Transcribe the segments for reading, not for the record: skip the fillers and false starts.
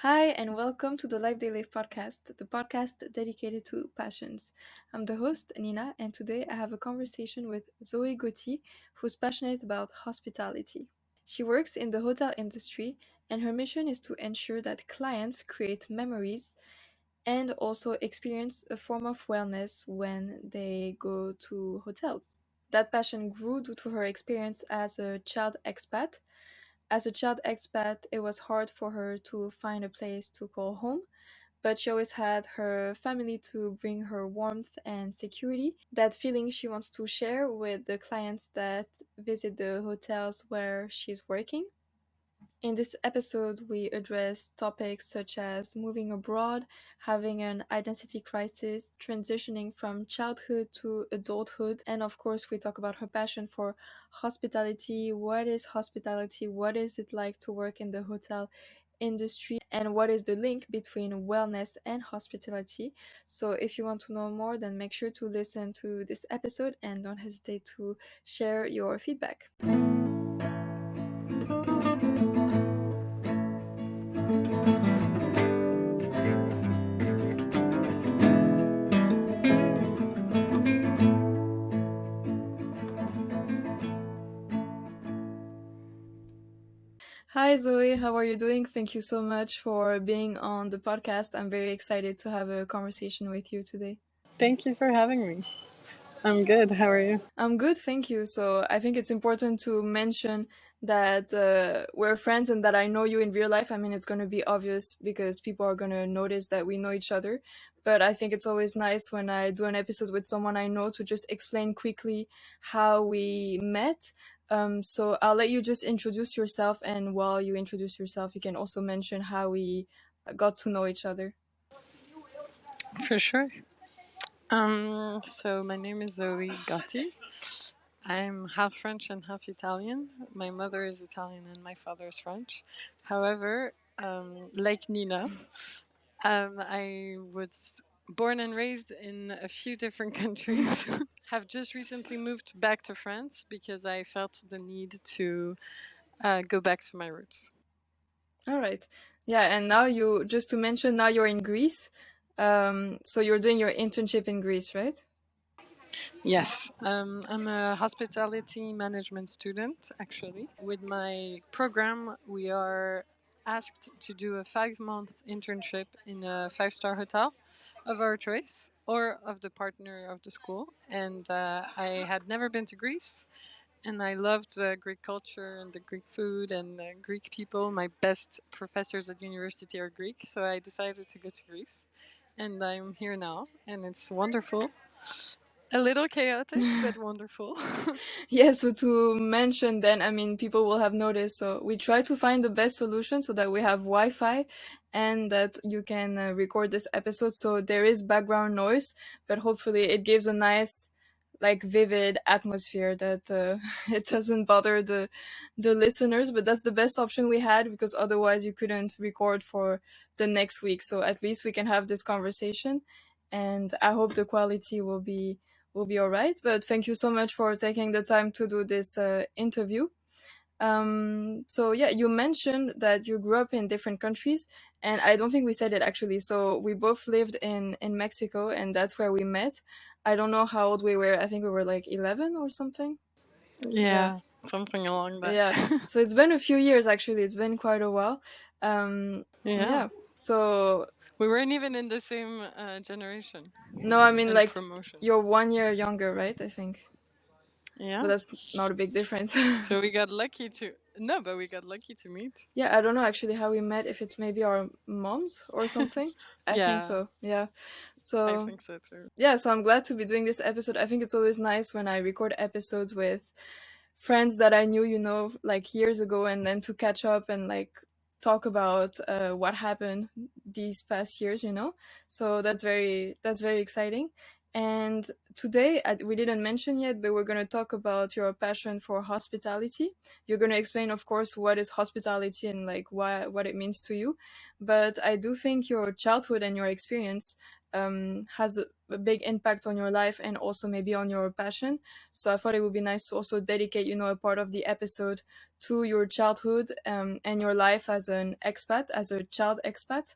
Hi, and welcome to the Life They Live podcast, the podcast dedicated to passions. I'm the host, Nina, and today I have a conversation with Zoe Gotti, who's passionate about hospitality. She works in the hotel industry, and her mission is to ensure that clients create memories and also experience a form of wellness when they go to hotels. That passion grew due to her experience as a child expat. As a child expat, it was hard for her to find a place to call home, but she always had her family to bring her warmth and security. That feeling she wants to share with the clients that visit the hotels where she's working. In this episode, we address topics such as moving abroad, having an identity crisis, transitioning from childhood to adulthood, and of course, we talk about her passion for hospitality. What is hospitality? What is it like to work in the hotel industry? And what is the link between wellness and hospitality? So, if you want to know more, then make sure to listen to this episode and don't hesitate to share your feedback. Hi Zoe, how are you doing? Thank you so much for being on the podcast. I'm very excited to have a conversation with you today. Thank you for having me. I'm good. How are you? I'm good, thank you. So I think it's important to mention that we're friends and that I know you in real life. I mean, it's going to be obvious because people are going to notice that we know each other. But I think it's always nice when I do an episode with someone I know to just explain quickly how we met. So I'll let you just introduce yourself, and while you introduce yourself, you can also mention how we got to know each other. For sure. So my name is Zoe Gotti. I'm half French and half Italian. My mother is Italian and my father is French. However, like Nina, I was born and raised in a few different countries. Have just recently moved back to France because I felt the need to go back to my roots. All right. Yeah, and now just to mention, now you're in Greece. So you're doing your internship in Greece, right? Yes, I'm a hospitality management student actually. With my program, we are asked to do a 5-month internship in a 5-star hotel of our choice or of the partner of the school. And I had never been to Greece, and I loved the Greek culture and the Greek food and the Greek people. My best professors at university are Greek, so I decided to go to Greece. And I'm here now, and it's wonderful. A little chaotic, but wonderful. Yeah, so to mention then, I mean, people will have noticed. So we try to find the best solution so that we have Wi-Fi and that you can record this episode. So there is background noise, but hopefully it gives a nice, like, vivid atmosphere that it doesn't bother the listeners. But that's the best option we had because otherwise you couldn't record for the next week. So at least we can have this conversation, and I hope the quality will be all right. But thank you so much for taking the time to do this interview. So yeah, you mentioned that you grew up in different countries, and I don't think we said it actually. So we both lived in Mexico, and that's where we met. I don't know how old we were. I think we were like 11 or something. Yeah, Yeah, something along that. yeah. So it's been a few years actually. It's been quite a while. Yeah. Yeah. So We weren't even in the same generation no, I mean, and like, promotion. you're 1 year younger, right? I think, but Yeah. that's not a big difference. So we got lucky to. No, but we got lucky to meet. Yeah, I don't know actually how we met, if it's maybe our moms or something. I think Yeah, so, yeah. I So, think so too. yeah, so I'm glad to be doing this episode. I think it's always nice when I record episodes with friends that I knew, like years ago, and then to catch up and like talk about what happened these past years. So that's very exciting. And today, we didn't mention yet, but we're going to talk about your passion for hospitality. You're going to explain, of course, what is hospitality and like what it means to you. But I do think your childhood and your experience has a big impact on your life and also maybe on your passion. So I thought it would be nice to also dedicate, a part of the episode to your childhood and your life as an expat, as a child expat.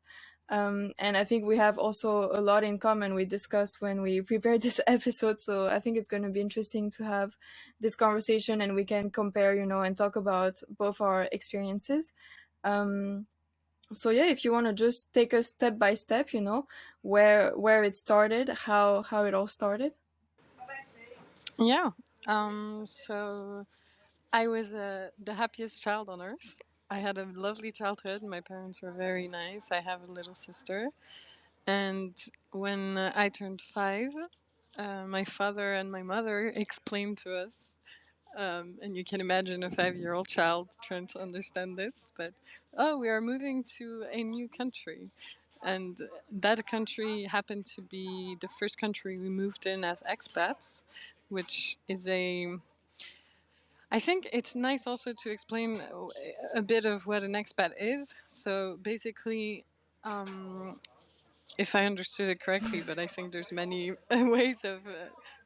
And I think we have also a lot in common we discussed when we prepared this episode. So I think it's going to be interesting to have this conversation and we can compare, and talk about both our experiences. Um, so yeah, if you want to just take us step by step, where it started, how it all started. Yeah. So I was the happiest child on earth. I had a lovely childhood. My parents were very nice. I have a little sister. And when I turned 5, my father and my mother explained to us, and you can imagine a 5-year-old child trying to understand this, but oh, we are moving to a new country. And that country happened to be the first country we moved in as expats, which is a I think it's nice also to explain a bit of what an expat is. So basically, if I understood it correctly, but I think there's many ways of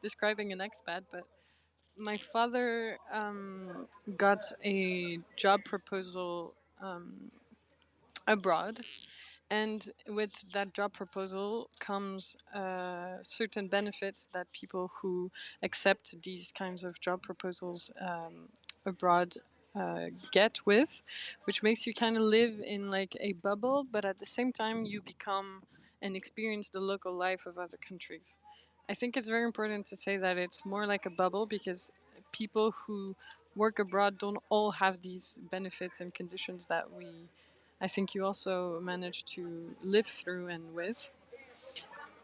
describing an expat. But my father got a job proposal abroad, and with that job proposal comes certain benefits that people who accept these kinds of job proposals abroad get with, which makes you kind of live in like a bubble, but at the same time you become and experience the local life of other countries. I think it's very important to say that it's more like a bubble because people who work abroad don't all have these benefits and conditions that I think you also managed to live through and with.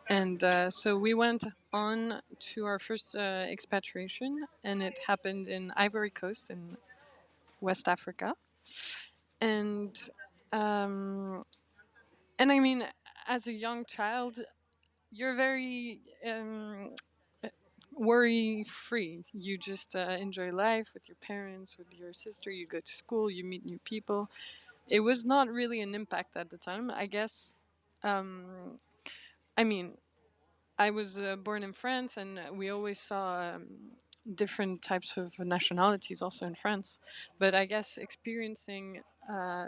And so we went on to our first expatriation, and it happened in Ivory Coast in West Africa. And um, and I mean, as a young child, you're very worry free. You just enjoy life with your parents, with your sister. You go to school, you meet new people. It was not really an impact at the time, I guess. Um, I mean, I was born in France, and we always saw different types of nationalities also in France. But I guess experiencing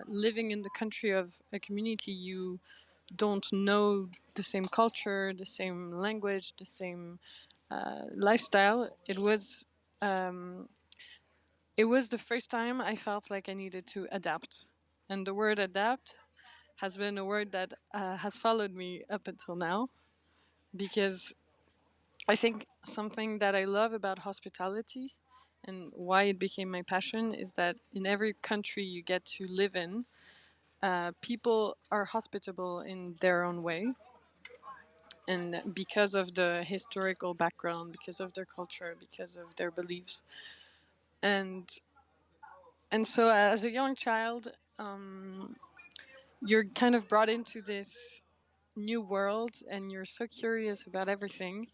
living in the country of a community you don't know the same culture, the same language, the same lifestyle. It was the first time I felt like I needed to adapt, and the word adapt has been a word that has followed me up until now, because I think something that I love about hospitality and why it became my passion is that in every country you get to live in, people are hospitable in their own way. And because of the historical background, because of their culture, because of their beliefs. And and so as a young child, you're kind of brought into this new world and you're so curious about everything,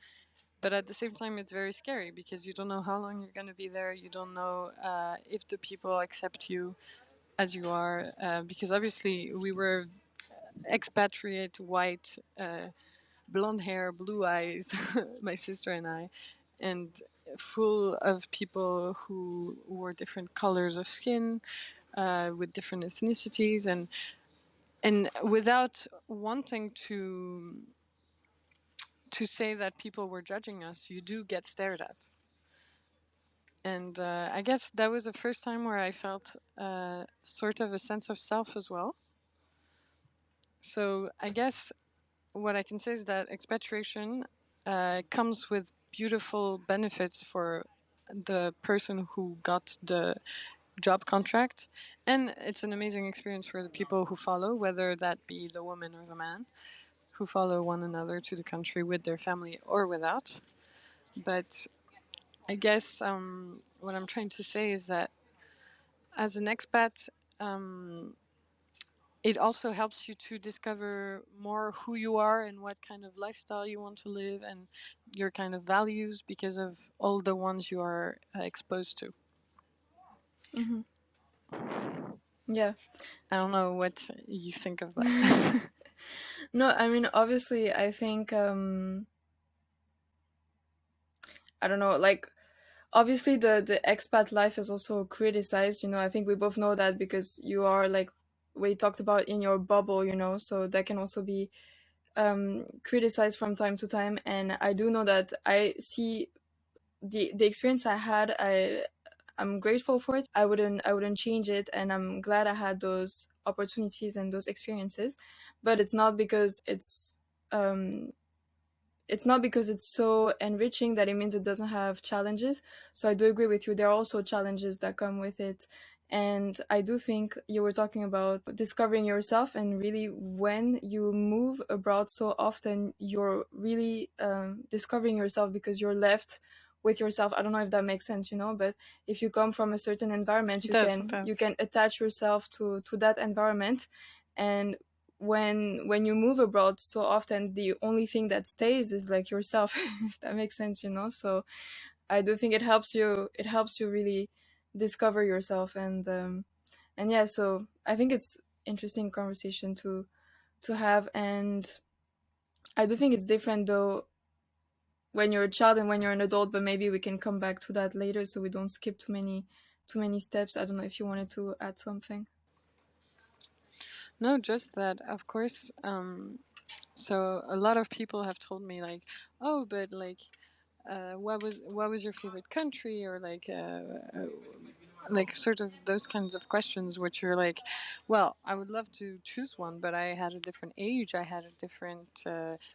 but at the same time it's very scary because you don't know how long you're going to be there. You don't know if the people accept you as you are, because obviously we were expatriate white, blonde hair, blue eyes, my sister and I, and full of people who were different colors of skin, with different ethnicities, and without wanting to say that people were judging us, you do get stared at. And I guess that was the first time where I felt sort of a sense of self as well. So I guess what I can say is that expatriation comes with beautiful benefits for the person who got the job contract, and it's an amazing experience for the people who follow, whether that be the woman or the man who follow one another to the country with their family or without. But I guess what I'm trying to say is that as an expat, it also helps you to discover more who you are and what kind of lifestyle you want to live and your kind of values because of all the ones you are exposed to. Mm-hmm. Yeah. I don't know what you think of that. No, I mean, obviously, I think I don't know, like obviously the expat life is also criticized. You know, I think we both know that because you are like we talked about in your bubble. You know, so that can also be criticized from time to time. And I do know that I see the experience I had. I'm grateful for it. I wouldn't change it, and I'm glad I had those opportunities and those experiences. But um it's not because it's so enriching that it means it doesn't have challenges. So I do agree with you. There are also challenges that come with it. And I do think you were talking about discovering yourself, and really, when you move abroad so often, you're really discovering yourself because you're left with yourself. I don't know if that makes sense, you know, but if you come from a certain environment, It you does, it can you does. can attach yourself to that environment. And when you move abroad so often, the only thing that stays is like yourself, if that makes sense, you know. So I do think it helps you really discover yourself. And yeah, so I think it's interesting conversation to have. And I do think it's different though when you're a child and when you're an adult, but maybe we can come back to that later so we don't skip too many steps. I don't know if you wanted to add something. No, just that, of course. So a lot of people have told me like, oh, but like, what was your favorite country, or like sort of those kinds of questions, which are like, well, I would love to choose one, but I had a different age, I had a different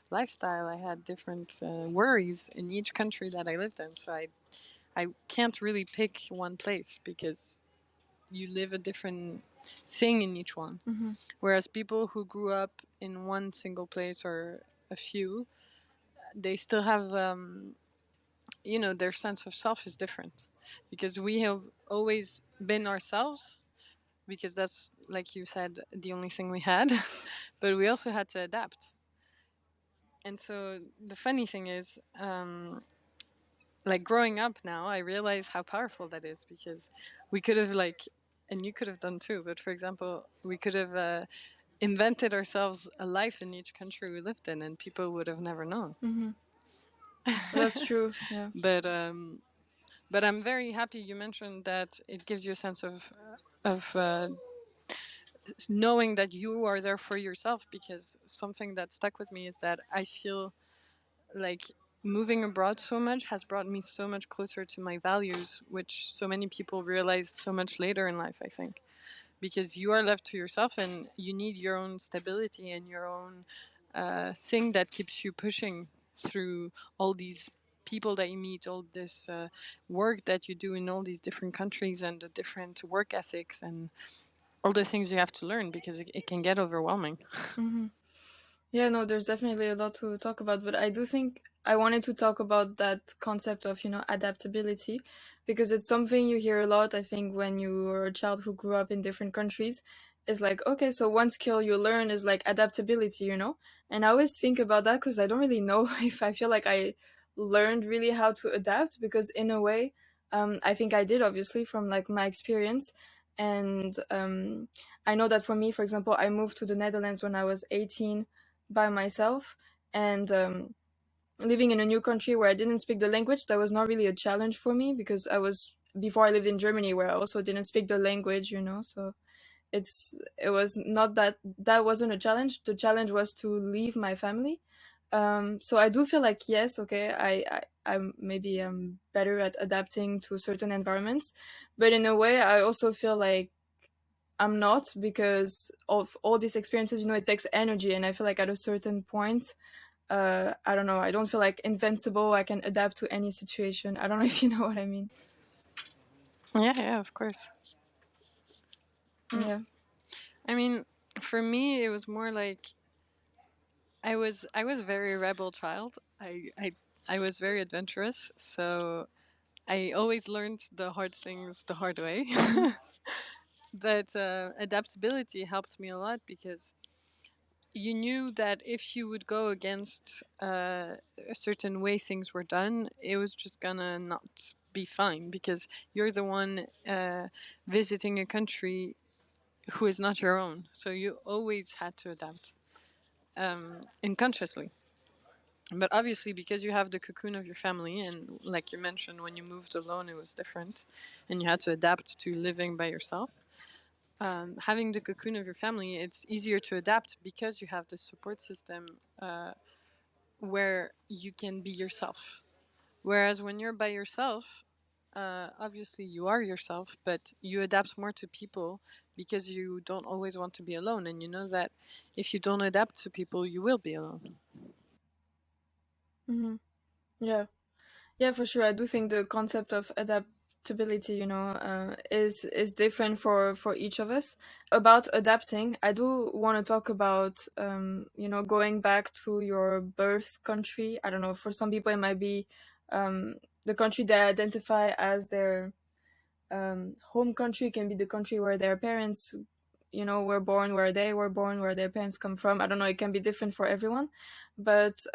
lifestyle, I had different worries in each country that I lived in, so I can't really pick one place because you live a different thing in each one. Mm-hmm. Whereas people who grew up in one single place or a few, they still have, their sense of self is different because we have always been ourselves because that's, like you said, the only thing we had, but we also had to adapt. And so the funny thing is, like growing up now, I realize how powerful that is because we could have like, and you could have done too, but for example, we could have invented ourselves a life in each country we lived in, and people would have never known. Mm-hmm. That's true. Yeah. But but I'm very happy you mentioned that it gives you a sense of knowing that you are there for yourself, because something that stuck with me is that I feel like moving abroad so much has brought me so much closer to my values, which so many people realize so much later in life, I think, because you are left to yourself and you need your own stability and your own thing that keeps you pushing through all these people that you meet, all this work that you do in all these different countries, and the different work ethics and all the things you have to learn, because it can get overwhelming. Mm-hmm. Yeah, no, there's definitely a lot to talk about, but I do think I wanted to talk about that concept of, adaptability, because it's something you hear a lot, I think, when you are a child who grew up in different countries. It's like, okay, so one skill you learn is like adaptability, you know? And I always think about that because I don't really know if I feel like I learned really how to adapt, because in a way, I think I did, obviously, from like my experience. And I know that for me, for example, I moved to the Netherlands when I was 18 by myself, and living in a new country where I didn't speak the language, that was not really a challenge for me, because before I lived in Germany where I also didn't speak the language, so it was not that wasn't a challenge. The challenge was to leave my family. So I do feel like, yes, okay, I'm maybe I'm better at adapting to certain environments, but in a way I also feel like I'm not, because of all these experiences. It takes energy, and I feel like at a certain point, I don't know, I don't feel like invincible. I can adapt to any situation. I don't know if you know what I mean. Yeah, yeah, of course. Mm. Yeah. I mean, for me, it was more like I was a very rebel child. I was very adventurous, so I always learned the hard things the hard way. Mm-hmm. But adaptability helped me a lot because you knew that if you would go against a certain way things were done, it was just gonna not be fine because you're the one visiting a country who is not your own. So you always had to adapt unconsciously. But obviously, because you have the cocoon of your family, and like you mentioned, when you moved alone, it was different, and you had to adapt to living by yourself. Having the cocoon of your family, it's easier to adapt because you have this support system where you can be yourself. Whereas when you're by yourself, obviously you are yourself, but you adapt more to people because you don't always want to be alone, and you know that if you don't adapt to people, you will be alone. Mm-hmm. Yeah. Yeah, for sure. I do think the concept of adaptability, is different for each of us. About adapting, I do want to talk about, going back to your birth country. I don't know. For some people, it might be um, the country they identify as their home country. Can be the country where their parents, were born, where they were born, where their parents come from. I don't know. It can be different for everyone, but.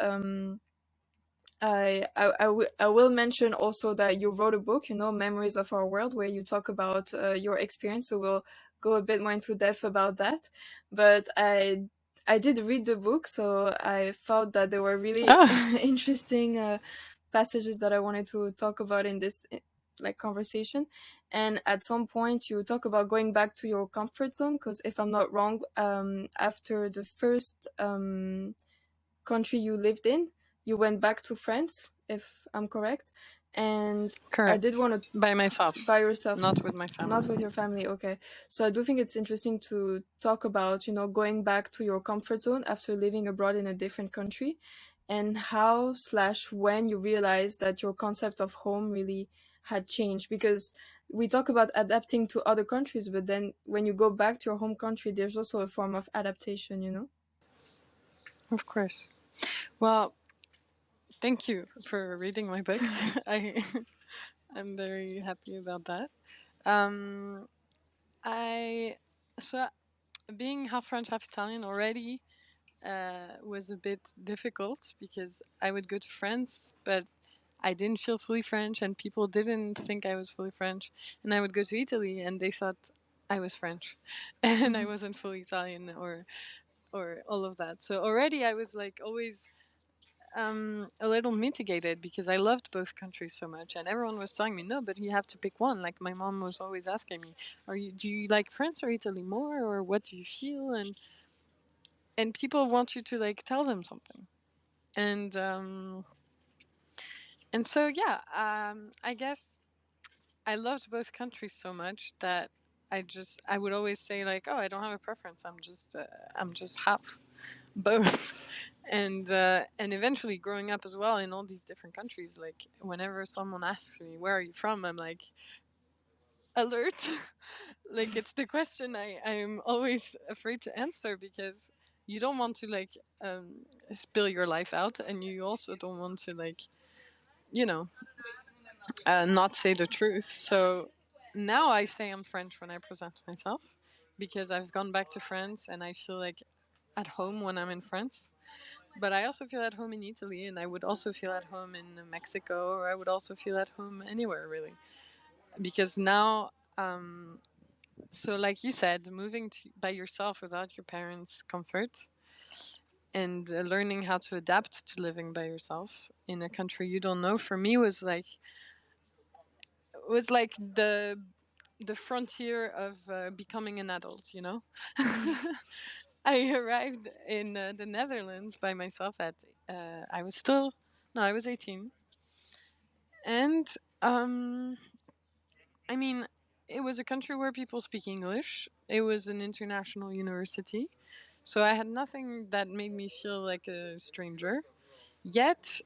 I will mention also that you wrote a book, Memories of Our World, where you talk about your experience. So we'll go a bit more into depth about that. But I did read the book, so I felt that there were really Ah, interesting passages that I wanted to talk about in this like conversation. And at some point, you talk about going back to your comfort zone, because if I'm not wrong, after the first country you lived in, you went back to France, if I'm correct. And I did correct. want to, By myself, by yourself, not with my not family. with your family. Okay. So I do think it's interesting to talk about, going back to your comfort zone after living abroad in a different country, and how slash when you realized that your concept of home really had changed. Because we talk about adapting to other countries, but then when you go back to your home country, there's also a form of adaptation. Of course. Well, thank you for reading my book. I I'm very happy about that. Um, I so being half French, half Italian already was a bit difficult because I would go to France, but I didn't feel fully French, and people didn't think I was fully French. And I would go to Italy, and they thought I was French, and I Mm-hmm. wasn't fully Italian or all of that. So already I was like always a little mitigated because I loved both countries so much, and everyone was telling me no, but you have to pick one. Like my mom was always asking me, do you like France or Italy more, or what do you feel?" And people want you to like tell them something, and so yeah, I guess I loved both countries so much that I would always say like, oh, I don't have a preference. I'm just half both. And eventually growing up as well in all these different countries, like whenever someone asks me where are you from, I'm like alert. Like it's the question I'm always afraid to answer because you don't want to like spill your life out, and you also don't want to like you know not say the truth. So now I say I'm French when I present myself because I've gone back to France and I feel like at home when I'm in France. But I also feel at home in Italy, and I would also feel at home in Mexico, or I would also feel at home anywhere really. Because now, so like you said, moving by yourself without your parents' comfort and learning how to adapt to living by yourself in a country you don't know, for me was like the frontier of becoming an adult. Mm-hmm. I arrived in the Netherlands by myself at I was still no, I was 18, and um, I mean, it was a country where people speak English. It was an international university, so I had nothing that made me feel like a stranger. Yet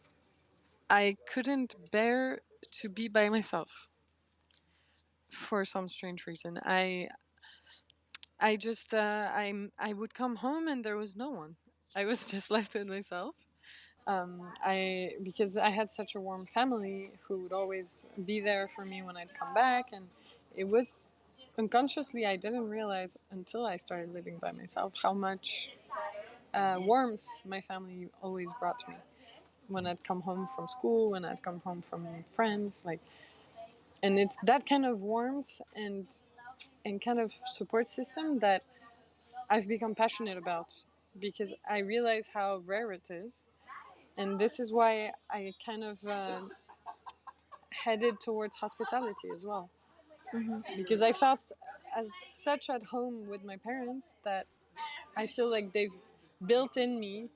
I couldn't bear to be by myself for some strange reason. I would come home and there was no one. I was just left with myself. I Because I had such a warm family who would always be there for me when I'd come back, and it was unconsciously, I didn't realize until I started living by myself how much warmth my family always brought me when I'd come home from school, when I'd come home from friends, like, and it's that kind of warmth and kind of support system that I've become passionate about because I realize how rare it is, and this is why I kind of headed towards hospitality as well, because I felt as such at home with my parents that I feel like they've built in me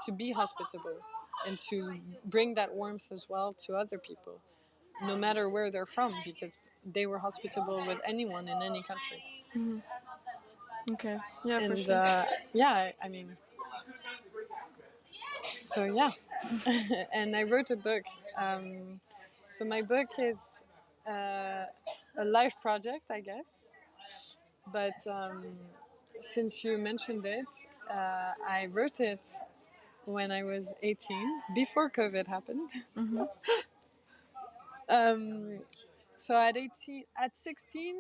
to be hospitable and to bring that warmth as well to other people, no matter where they're from, because they were hospitable with anyone in any country. Okay. Yeah, for And sure. yeah, I mean, so yeah. And I wrote a book. So my book is a life project, I guess. But since you mentioned it, I wrote it when I was 18, before COVID happened. um, so at 16,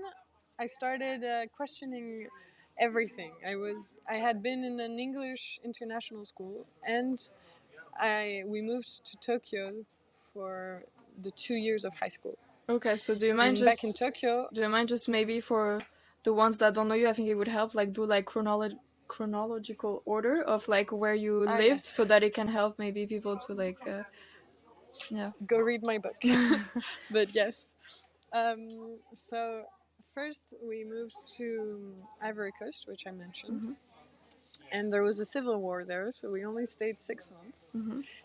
I started questioning everything. I had been in an English international school, and we moved to Tokyo for the 2 years of high school. Okay, so And back in Tokyo, do you mind just maybe for the ones that don't know you, I think it would help like do like chronological order of like where you lived so yes, that it can help maybe people to like yeah. go read my book. But yes, so first we moved to Ivory Coast, which I mentioned, and there was a civil war there, so we only stayed 6 months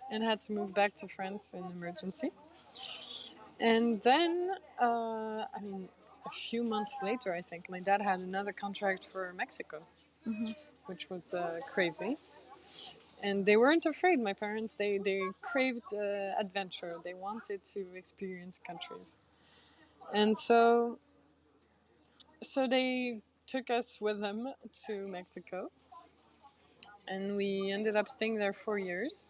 and had to move back to France in emergency. And then, I mean, a few months later, I think my dad had another contract for Mexico, which was crazy. And they weren't afraid. My parents, they craved adventure. They wanted to experience countries, and so they took us with them to Mexico, and we ended up staying there 4 years.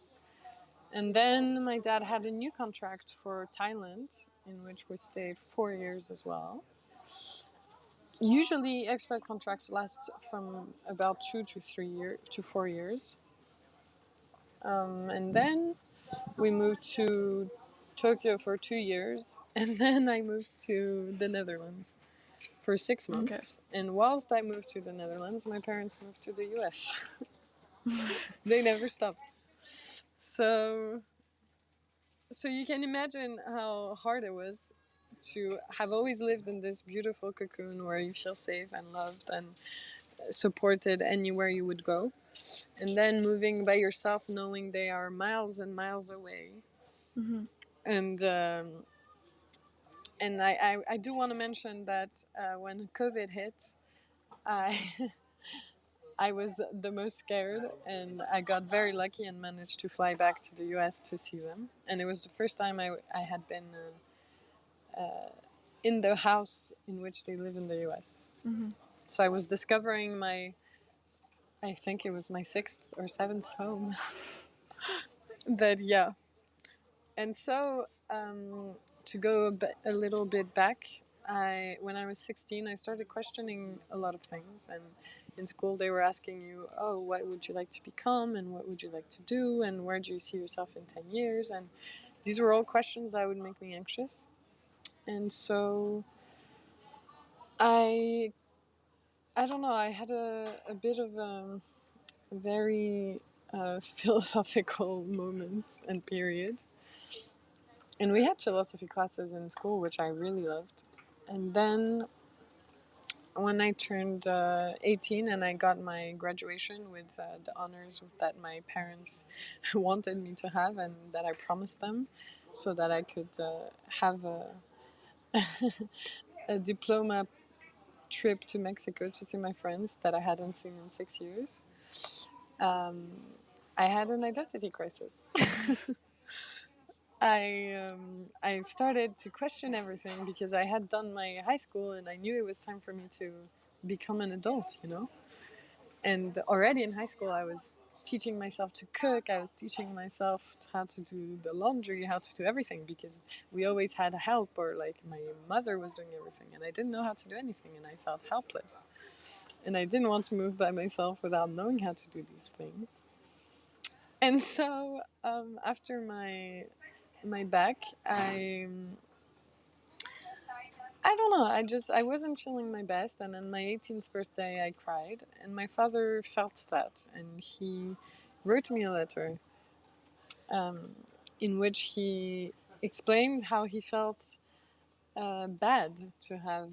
And then my dad had a new contract for Thailand, in which we stayed 4 years as well. Usually, expat contracts last from about 2 to 3 years to 4 years. And then we moved to Tokyo for 2 years, and then I moved to the Netherlands for six Okay. months. And whilst I moved to the Netherlands, my parents moved to the US. They never stopped. So, so you can imagine how hard it was to have always lived in this beautiful cocoon where you feel safe and loved and supported anywhere you would go, and then moving by yourself knowing they are miles and miles away. And I do want to mention that when COVID hit, I I was the most scared, and I got very lucky and managed to fly back to the US to see them. And it was the first time I had been in the house in which they live in the US. So I was discovering I think it was my sixth or seventh home. But yeah. And so to go a little bit back, when I was 16, I started questioning a lot of things. And in school, they were asking you, oh, what would you like to become? And what would you like to do? And where do you see yourself in 10 years? And these were all questions that would make me anxious. And so I don't know, I had a bit of a very philosophical moment and period. And we had philosophy classes in school, which I really loved. And then when I turned 18 and I got my graduation with the honors that my parents wanted me to have and that I promised them so that I could have a diploma trip to Mexico to see my friends that I hadn't seen in 6 years, I had an identity crisis. I started to question everything because I had done my high school and I knew it was time for me to become an adult, you know. And already in high school, I was teaching myself to cook. I was teaching myself how to do the laundry, how to do everything, because we always had help, or like my mother was doing everything and I didn't know how to do anything and I felt helpless. And I didn't want to move by myself without knowing how to do these things. And so after my back, I don't know. I wasn't feeling my best, and on my 18th birthday, I cried, and my father felt that, and he wrote me a letter, um, in which he explained how he felt bad to have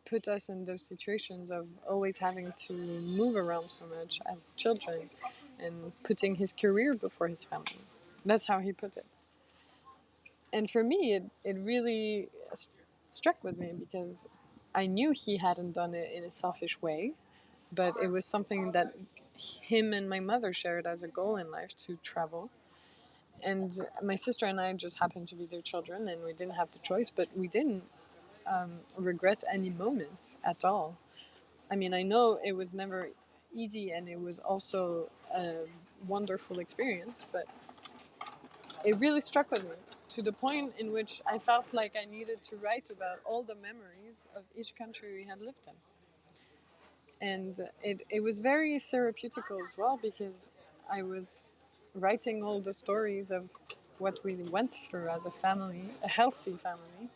put us in those situations of always having to move around so much as children, and putting his career before his family. That's how he put it. And for me, it really struck with me, because I knew he hadn't done it in a selfish way, but it was something that him and my mother shared as a goal in life, to travel. And my sister and I just happened to be their children, and we didn't have the choice, but we didn't regret any moment at all. I mean, I know it was never easy, and it was also a wonderful experience, but it really struck with me, to the point in which I felt like I needed to write about all the memories of each country we had lived in. And it was very therapeutical as well, because I was writing all the stories of what we went through as a family, a healthy family,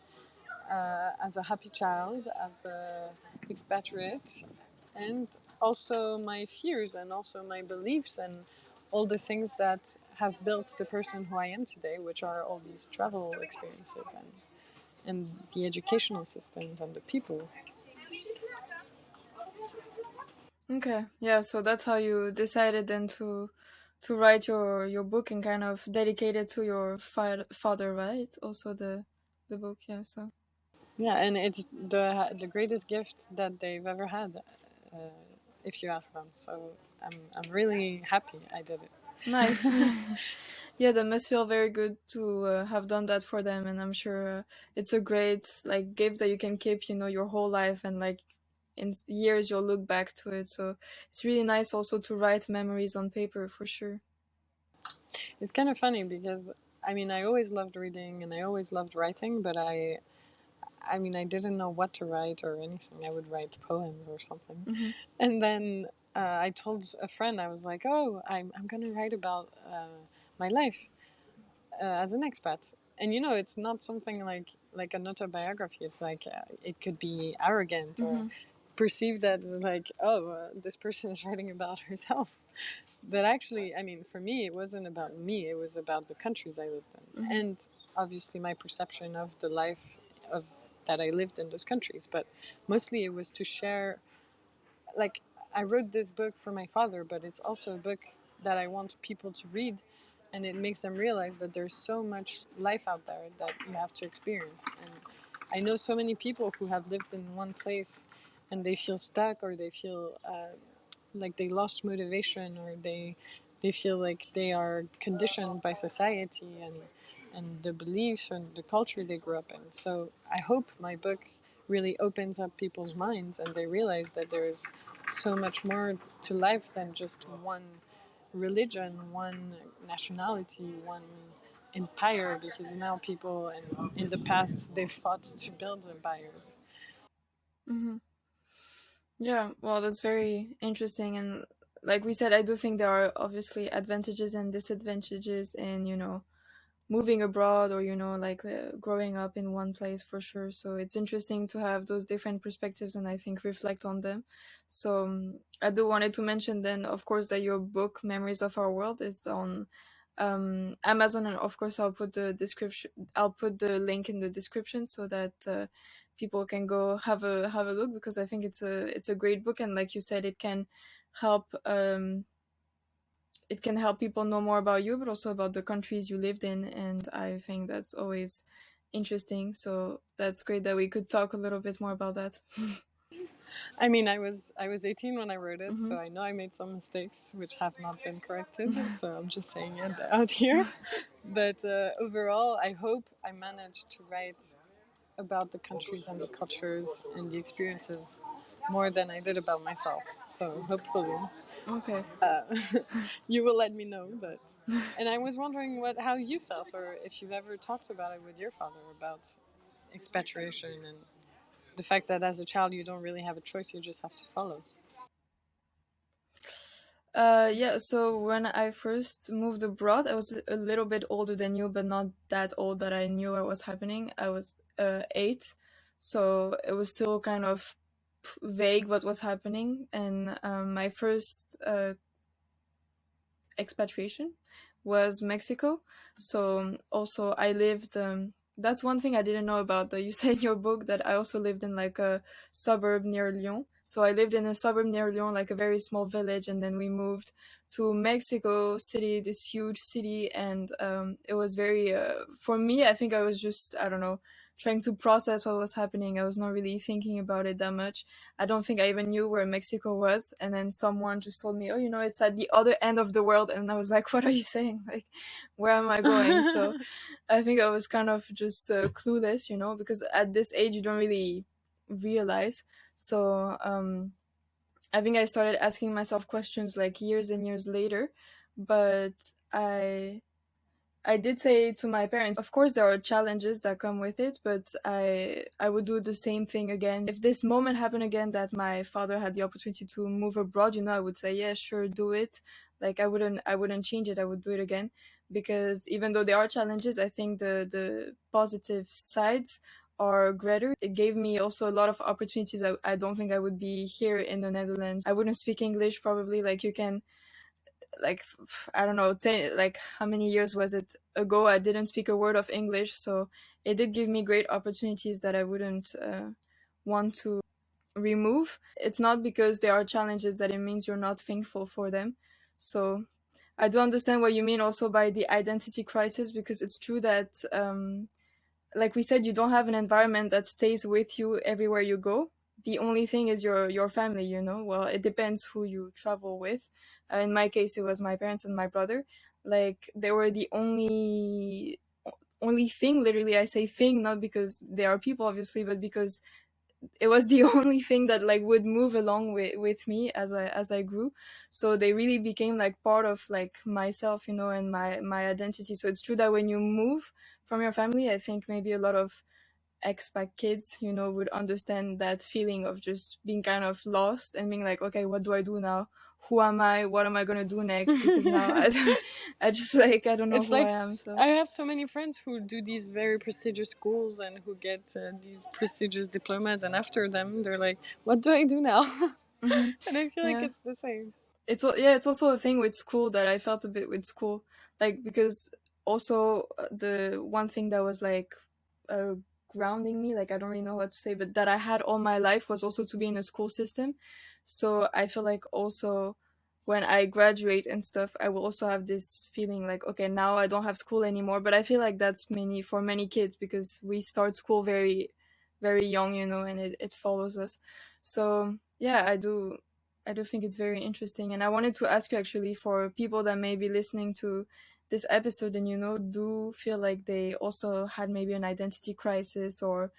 as a happy child, as a expatriate, and also my fears, and also my beliefs, and all the things that have built the person who I am today, which are all these travel experiences, and the educational systems and the people. Okay, yeah. So that's how you decided then to write your book and kind of dedicate it to your father, right? Also the book, yeah. So Yeah, and it's the greatest gift that they've ever had, uh, if you ask them. So I'm really happy I did it. nice. Yeah, that must feel very good to have done that for them, and I'm sure it's a great like gift that you can keep, your whole life, and like in years you'll look back to it. So it's really nice also to write memories on paper for sure. It's kind of funny, because I mean, I always loved reading and I always loved writing, but I mean, I didn't know what to write or anything. I would write poems or something. Mm-hmm. And then I told a friend, I was like, oh, I'm going to write about my life as an expat. And it's not something like an autobiography. It's like it could be arrogant, or Mm-hmm. perceived as like, oh, this person is writing about herself. But actually, I mean, for me, it wasn't about me. It was about the countries I lived in, Mm-hmm. and obviously my perception of the life of that I lived in those countries. But mostly, it was to share. Like, I wrote this book for my father, but it's also a book that I want people to read, and it makes them realize that there's so much life out there that you have to experience. And I know so many people who have lived in one place, and they feel stuck, or they feel like they lost motivation, or they feel like they are conditioned by society, and the beliefs and the culture they grew up in. So I hope my book really opens up people's minds, and they realize that there's so much more to life than just one religion, one nationality, one empire, because now people in the past they've fought to build empires. Mm-hmm. Yeah, well, that's very interesting. And like we said, I do think there are obviously advantages and disadvantages in, moving abroad, or, like growing up in one place for sure. So it's interesting to have those different perspectives and I think reflect on them. So I do wanted to mention then, of course, that your book, Memories of Our World, is on Amazon. And of course, I'll put the link in the description so that people can go have a look, because I think it's a great book, and like you said, help it can help people know more about you, but also about the countries you lived in, and I think that's always interesting. So that's great that we could talk a little bit more about that. I mean, I was 18 when I wrote it, Mm-hmm. so I know I made some mistakes which have not been corrected. So I'm just saying it out here. But overall, I hope I managed to write about the countries and the cultures and the experiences more than I did about myself. So hopefully Okay. you will let me know. But and I was wondering how you felt, or if you've ever talked about it with your father about expatriation and the fact that as a child you don't really have a choice; you just have to follow. Yeah, so when I first moved abroad, I was a little bit older than you, but not that old that I knew what was happening. I was 8, so it was still kind of vague what was happening. And my first expatriation was Mexico. So also I lived. That's one thing I didn't know about. You said in your book that I also lived in like a suburb near Lyon. So I lived in a suburb near Lyon, like a very small village, and then we moved to Mexico City, this huge city, and it was very. For me, I think I was just, I don't know, trying to process what was happening. I was not really thinking about it that much. I don't think I even knew where Mexico was. And then someone just told me, oh, it's at the other end of the world. And I was like, what are you saying? Like, where am I going? So I think I was kind of just clueless, because at this age, you don't really realize. So I think I started asking myself questions like years and years later. But I did say to my parents, of course, there are challenges that come with it, but I would do the same thing again. If this moment happened again that my father had the opportunity to move abroad, I would say, yeah, sure, do it. Like I wouldn't change it. I would do it again because even though there are challenges, I think the positive sides are greater. It gave me also a lot of opportunities. I don't think I would be here in the Netherlands. I wouldn't speak English probably. Like you can like I don't know, 10, like how many years was it ago? I didn't speak a word of English, so it did give me great opportunities that I wouldn't want to remove. It's not because there are challenges that it means you're not thankful for them. So I do understand what you mean also by the identity crisis, because it's true that like we said, you don't have an environment that stays with you everywhere you go. The only thing is your family, Well, it depends who you travel with. In my case, it was my parents and my brother. Like they were the only thing. Literally, I say thing not because they are people, obviously, but because it was the only thing that like would move along with me as I grew. So they really became like part of like myself, and my identity. So it's true that when you move from your family, I think maybe a lot of expat kids, would understand that feeling of just being kind of lost and being like, okay, what do I do now? Who am I? What am I gonna do next? Because now I just like I don't know It's who I like am. So I have so many friends who do these very prestigious schools and who get these prestigious diplomas, and after them, they're like, "What do I do now?" hmm And I feel like yeah. it's the same. It's also a thing with school that I felt a bit with school, like because also the one thing that was like uh, grounding me, like I don't really know what to say, but that I had all my life was also to be in a school system. So I feel like also when I graduate and stuff, I will also have this feeling like, okay, now I don't have school anymore. But I feel like that's many for many kids because we start school very very young, and it follows us. So yeah, I do think it's very interesting. And I wanted to ask you actually, for people that may be listening to this episode and, do feel like they also had maybe an identity crisis, or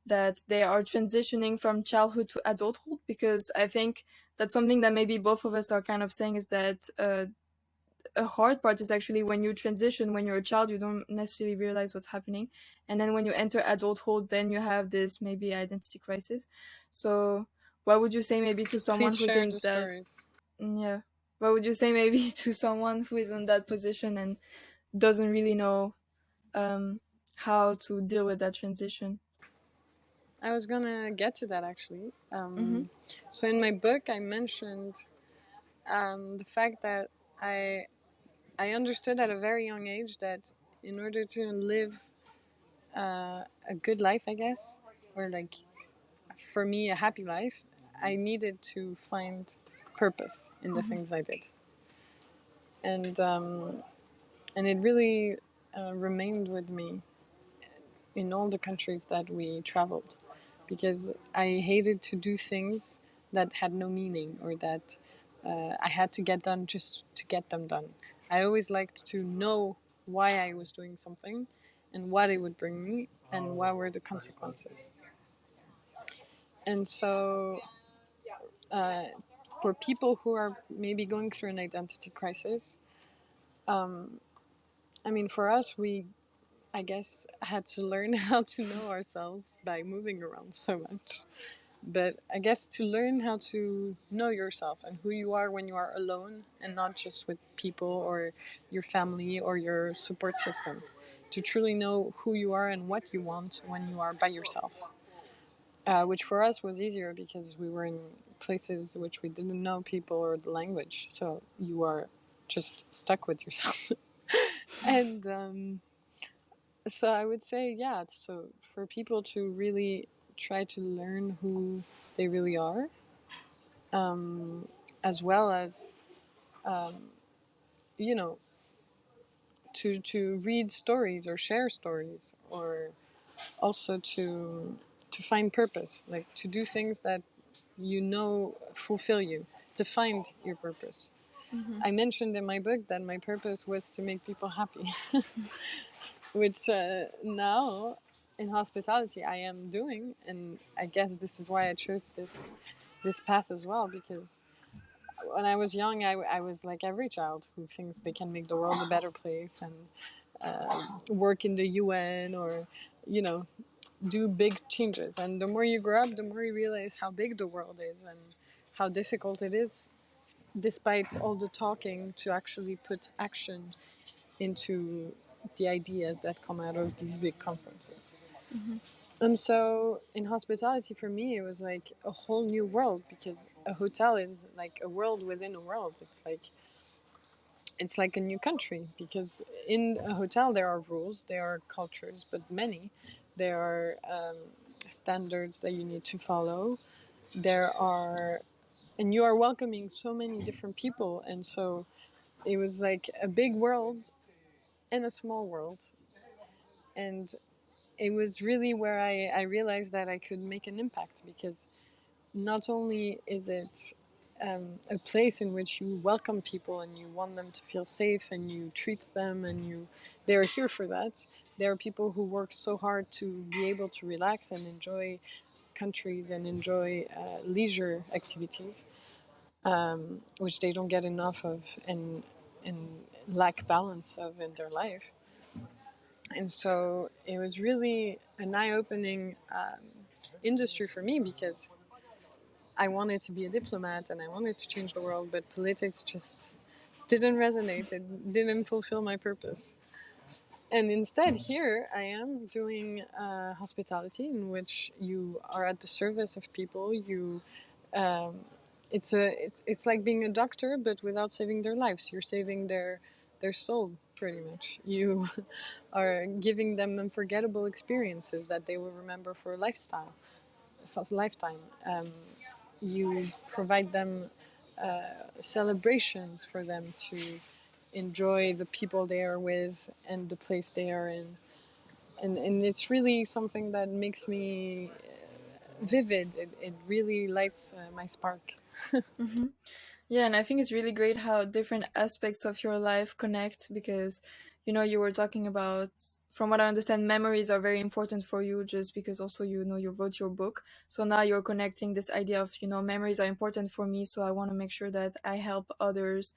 that they are transitioning from childhood to adulthood, because I think that's something that maybe both of us are kind of saying, is that a hard part is actually when you transition. When you're a child, you don't necessarily realize what's happening, and then when you enter adulthood, then you have this maybe identity crisis. So what would you say maybe to someone Please who's share in the that, stories. yeah, what would you say maybe to someone who is in that position and doesn't really know um how to deal with that transition? I was gonna get to that actually. Mm-hmm. So in my book, I mentioned the fact that I I understood at a very young age that in order to live a good life, I guess, or like for me a happy life, I needed to find purpose in the Mm-hmm. things I did, and um, and it really remained with me in all the countries that we traveled, because I hated to do things that had no meaning or that I had to get done just to get them done. I always liked to know why I was doing something and what it would bring me and what were the consequences. And so uh, for people who are maybe going through an identity crisis, I mean, for us, we, I guess, had to learn how to know ourselves by moving around so much. But I guess to learn how to know yourself and who you are when you are alone and not just with people or your family or your support system. To truly know who you are and what you want when you are by yourself. Which for us was easier because we were in places which we didn't know people or the language. So you are just stuck with yourself. And so I would say, yeah, so for people to really try to learn who they really are, as well as, you know, to read stories or share stories, or also to find purpose, like to do things that you know fulfill you, to find your purpose. Mm-hmm. I mentioned in my book that my purpose was to make people happy, which now in hospitality I am doing, and I guess this is why I chose this path as well, because when I was young, I was like every child who thinks they can make the world a better place and work in the UN, or you know, do big changes. And the more you grow up, the more you realize how big the world is and how difficult it is, despite all the talking, to actually put action into the ideas that come out of these big conferences. Mm-hmm. And so in hospitality, for me, it was like a whole new world, because a hotel is like a world within a world. It's like a new country, because in a hotel there are rules, there are cultures, but many. There are standards that you need to follow. There are, and you are welcoming so many different people. And so it was like a big world and a small world. And it was really where I realized that I could make an impact, because not only is it a place in which you welcome people and you want them to feel safe and you treat them and they're here for that. There are people who work so hard to be able to relax and enjoy countries and enjoy leisure activities, which they don't get enough of and lack balance of in their life. And so it was really an eye-opening industry for me, because I wanted to be a diplomat and I wanted to change the world, but politics just didn't resonate. It didn't fulfill my purpose. And instead, here I am doing hospitality, in which you are at the service of people. Um, it's like being a doctor, but without saving their lives. You're saving their soul, pretty much. You are giving them unforgettable experiences that they will remember for a lifetime. You provide them celebrations for them to enjoy the people they are with and the place they are in. And it's really something that makes me vivid. It really lights my spark. Mm-hmm. Yeah, and I think it's really great how different aspects of your life connect because, you were talking about, from what I understand, memories are very important for you just because also, you wrote your book. So now you're connecting this idea of, memories are important for me. So I want to make sure that I help others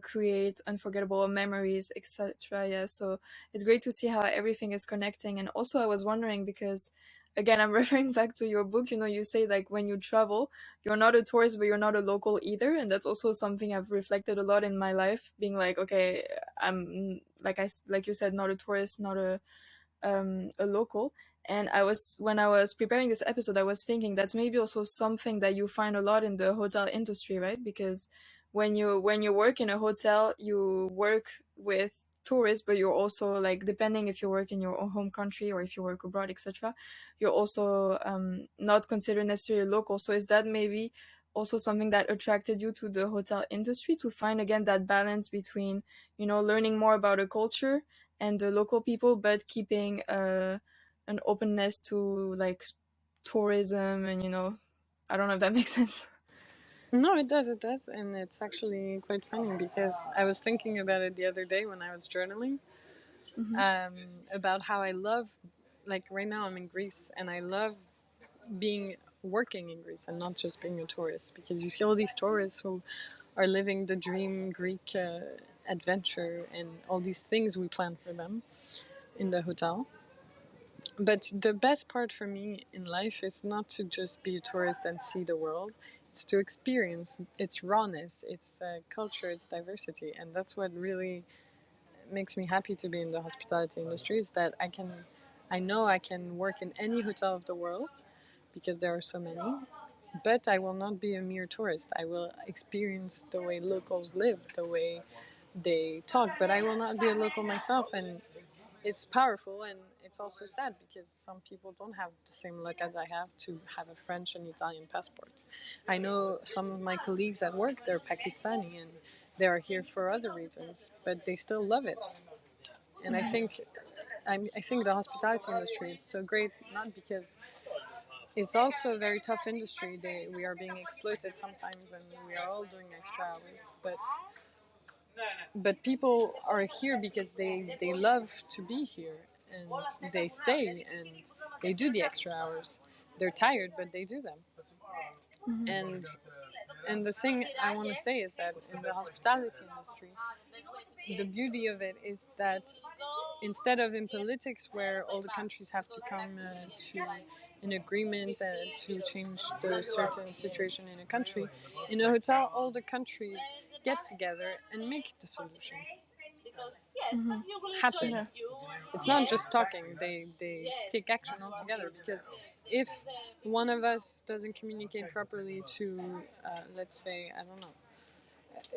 create unforgettable memories, etc. Yeah, so it's great to see how everything is connecting. And also, I was wondering because, again, I'm referring back to your book, you say like when you travel, you're not a tourist, but you're not a local either. And that's also something I've reflected a lot in my life, being like, okay, I'm like you said, not a tourist, not a local. And when I was preparing this episode, I was thinking that's maybe also something that you find a lot in the hotel industry, right? Because when you work in a hotel, you work with tourists, but you're also like, depending if you work in your own home country or if you work abroad, etc., you're also not considered necessarily local. So is that maybe also something that attracted you to the hotel industry, to find again that balance between learning more about a culture and the local people, but keeping an openness to like tourism and I don't know if that makes sense. No, it does. And it's actually quite funny, because I was thinking about it the other day when I was journaling, Mm-hmm. about how I love, like right now I'm in Greece, and I love being working in Greece and not just being a tourist, because you see all these tourists who are living the dream Greek adventure and all these things we plan for them in the hotel. But the best part for me in life is not to just be a tourist and see the world. It's to experience its rawness, its culture, its diversity, and that's what really makes me happy to be in the hospitality industry. Is that I know I can work in any hotel of the world because there are so many. But I will not be a mere tourist. I will experience the way locals live, the way they talk. But I will not be a local myself, and it's powerful, and it's also sad because some people don't have the same luck as I have to have a French and Italian passport. I know some of my colleagues at work, they're Pakistani and they are here for other reasons, but they still love it. And I think the hospitality industry is so great, not because it's also a very tough industry. We are being exploited sometimes, and we are all doing extra hours. But people are here because they love to be here, and they stay and they do the extra hours. They're tired, but they do them. Mm-hmm. And the thing I want to say is that in the hospitality industry, the beauty of it is that instead of in politics where all the countries have to come to an agreement to change the certain situation in a country, in a hotel all the countries get together and make the solution Mm-hmm. happen. Yeah. It's not just talking, they take action altogether, because if one of us doesn't communicate properly to let's say, I don't know,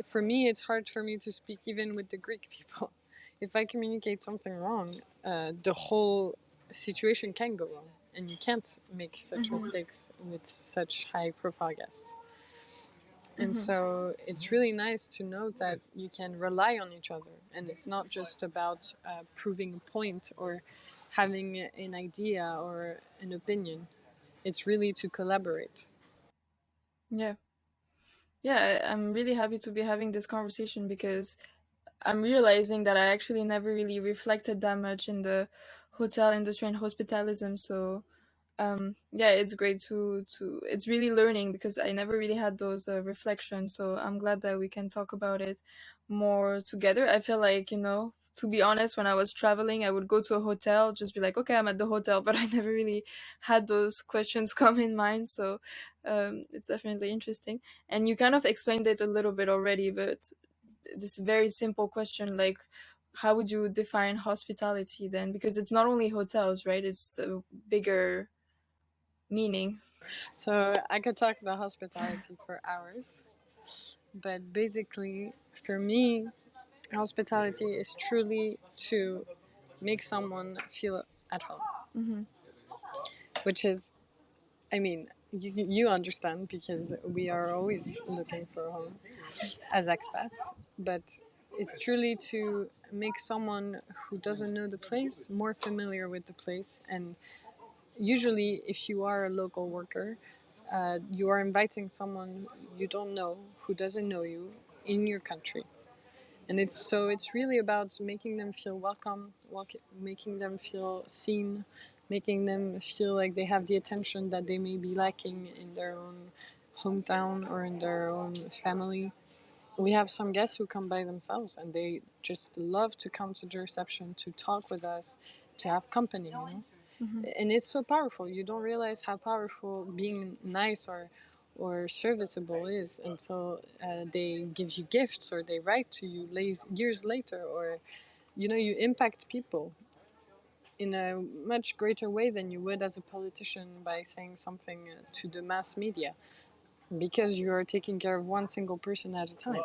for me it's hard for me to speak even with the Greek people. If I communicate something wrong, the whole situation can go wrong, and you can't make such mistakes with such high profile guests. And Mm-hmm. so it's really nice to know that you can rely on each other, and it's not just about proving a point or having an idea or an opinion. It's really to collaborate. Yeah. Yeah, I'm really happy to be having this conversation because I'm realizing that I actually never really reflected that much in the hotel industry and hospitalism. So yeah, it's great to it's really learning because I never really had those reflections. So I'm glad that we can talk about it more together. I feel like, to be honest, when I was traveling, I would go to a hotel, just be like, okay, I'm at the hotel, but I never really had those questions come in mind. So it's definitely interesting. And you kind of explained it a little bit already, but this very simple question, like, how would you define hospitality then? Because it's not only hotels, right? It's a bigger meaning. So I could talk about hospitality for hours, but basically, for me, hospitality is truly to make someone feel at home, Mm-hmm. which is, I mean, you understand because we are always looking for a home as expats, but it's truly to make someone who doesn't know the place more familiar with the place. And usually, if you are a local worker, you are inviting someone you don't know, who doesn't know you, in your country. And it's really about making them feel welcome, making them feel seen, making them feel like they have the attention that they may be lacking in their own hometown or in their own family. We have some guests who come by themselves and they just love to come to the reception to talk with us, to have company, you know? Mm-hmm. And it's so powerful. You don't realize how powerful being nice or serviceable is until they give you gifts or they write to you years later, or you impact people in a much greater way than you would as a politician by saying something to the mass media, because you are taking care of one single person at a time.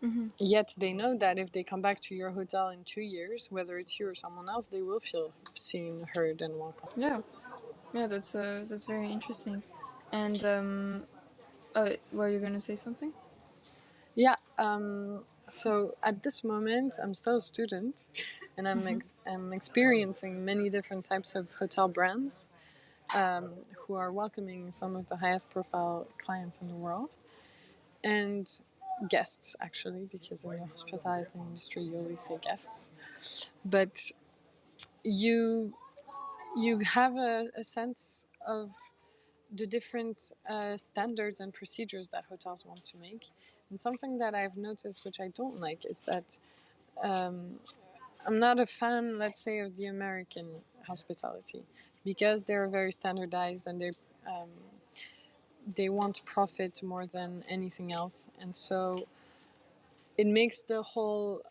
Mm-hmm. Yet they know that if they come back to your hotel in 2 years, whether it's you or someone else, they will feel seen, heard, and welcome. Yeah, yeah, that's very interesting. And were you gonna say something? Yeah. So at this moment, I'm still a student, and Mm-hmm. I'm experiencing many different types of hotel brands who are welcoming some of the highest profile clients in the world, and guests actually, because in the hospitality industry you always say guests. But you you have a sense of the different standards and procedures that hotels want to make. And something that I've noticed, which I don't like, is that I'm not a fan, let's say, of the American hospitality because they're very standardized and they want profit more than anything else, and so it makes the whole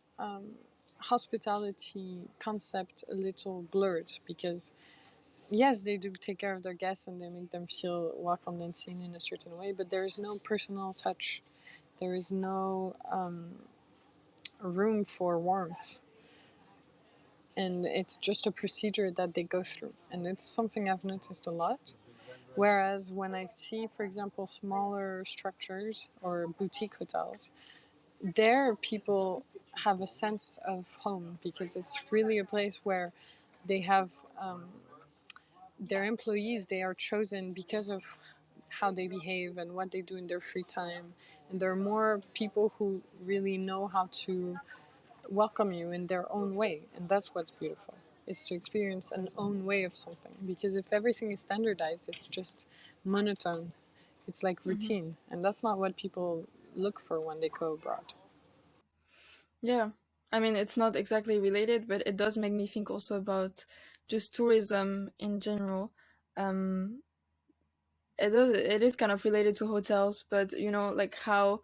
hospitality concept a little blurred because yes, they do take care of their guests and they make them feel welcomed and seen in a certain way, but there is no personal touch. There is no room for warmth. And it's just a procedure that they go through. And it's something I've noticed a lot. Whereas when I see, for example, smaller structures or boutique hotels, there people have a sense of home because it's really a place where they have their employees, they are chosen because of how they behave and what they do in their free time. And there are more people who really know how to welcome you in their own way. And that's what's beautiful, is to experience an own way of something. Because if everything is standardized, it's just monotone. It's like routine. And that's not what people look for when they go abroad. Yeah. I mean, it's not exactly related, but it does make me think also about just tourism in general. Um, it is kind of related to hotels, but you know, like how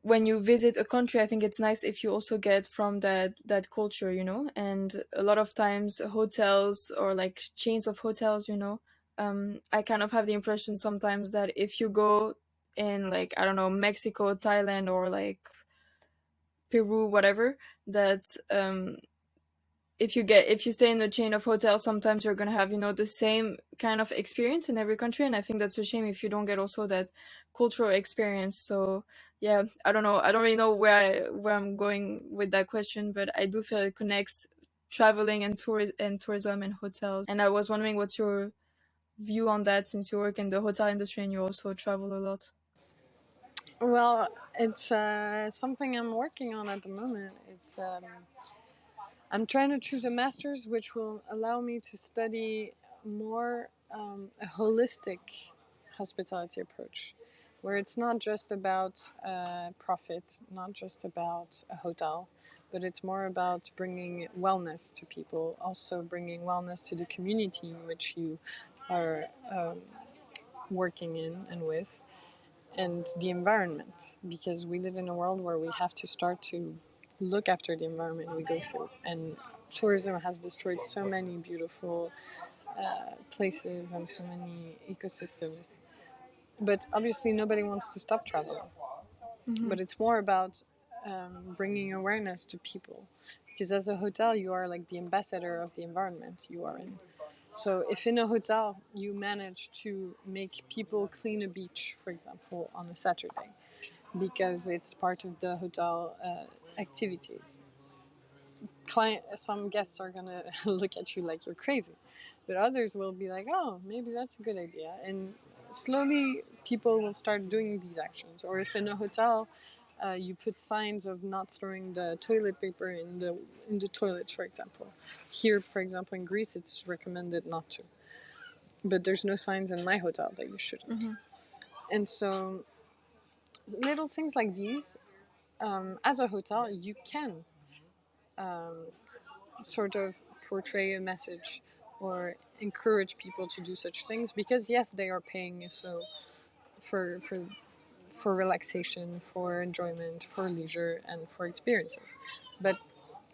when you visit a country, I think it's nice if you also get from that culture, you know. And a lot of times, hotels or like chains of hotels, you know, I kind of have the impression sometimes that if you go in like I don't know Mexico, Thailand, or like Peru, whatever, that if you stay in a chain of hotels, sometimes you're gonna have, you know, the same kind of experience in every country, and I think that's a shame if you don't get also that cultural experience. So yeah, I don't know, I don't really know where I'm going with that question, but I do feel it connects traveling and tourism and hotels. And I was wondering what's your view on that, since you work in the hotel industry and you also travel a lot. Well, it's something I'm working on at the moment. I'm trying to choose a master's which will allow me to study more a holistic hospitality approach, where it's not just about profit, not just about a hotel, but it's more about bringing wellness to people, also bringing wellness to the community in which you are working in and with, and the environment, because we live in a world where we have to start to look after the environment we go through. And tourism has destroyed so many beautiful places and so many ecosystems. But obviously, nobody wants to stop traveling. Mm-hmm. But it's more about bringing awareness to people. Because as a hotel, you are like the ambassador of the environment you are in. So if in a hotel you manage to make people clean a beach, for example, on a Saturday, because it's part of the hotel activities, some guests are gonna look at you like you're crazy, but others will be like, "Oh, maybe that's a good idea," and slowly people will start doing these actions. Or if in a hotel, you put signs of not throwing the toilet paper in the toilets, for example. Here, for example, in Greece, it's recommended not to, but there's no signs in my hotel that you shouldn't. Mm-hmm. And so, little things like these, as a hotel, you can sort of portray a message or encourage people to do such things, because yes, they are paying so for for for relaxation, for enjoyment, for leisure, and for experiences. But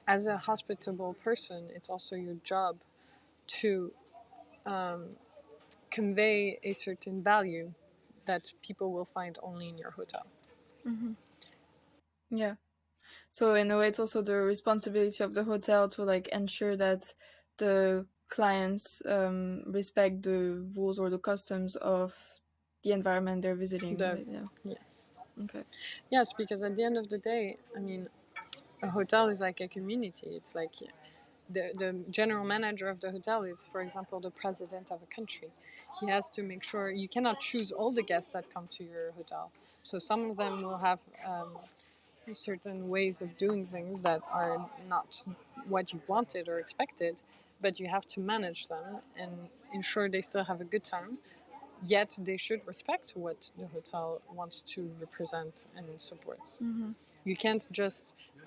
as a hospitable person, it's also your job to convey a certain value that people will find only in your hotel. Mm-hmm. Yeah. So in a way, it's also the responsibility of the hotel to like ensure that the clients respect the rules or the customs of the environment they're visiting. The Right? Yeah. Yes, Okay. yes, because at the end of the day, I mean, a hotel is like a community. It's like the general manager of the hotel is, for example, the president of a country. He has to make sure you cannot choose all the guests that come to your hotel. So some of them will have certain ways of doing things that are not what you wanted or expected. but you have to manage them and ensure they still have a good time. Yet they should respect what the hotel wants to represent and support. Mm-hmm. You can't just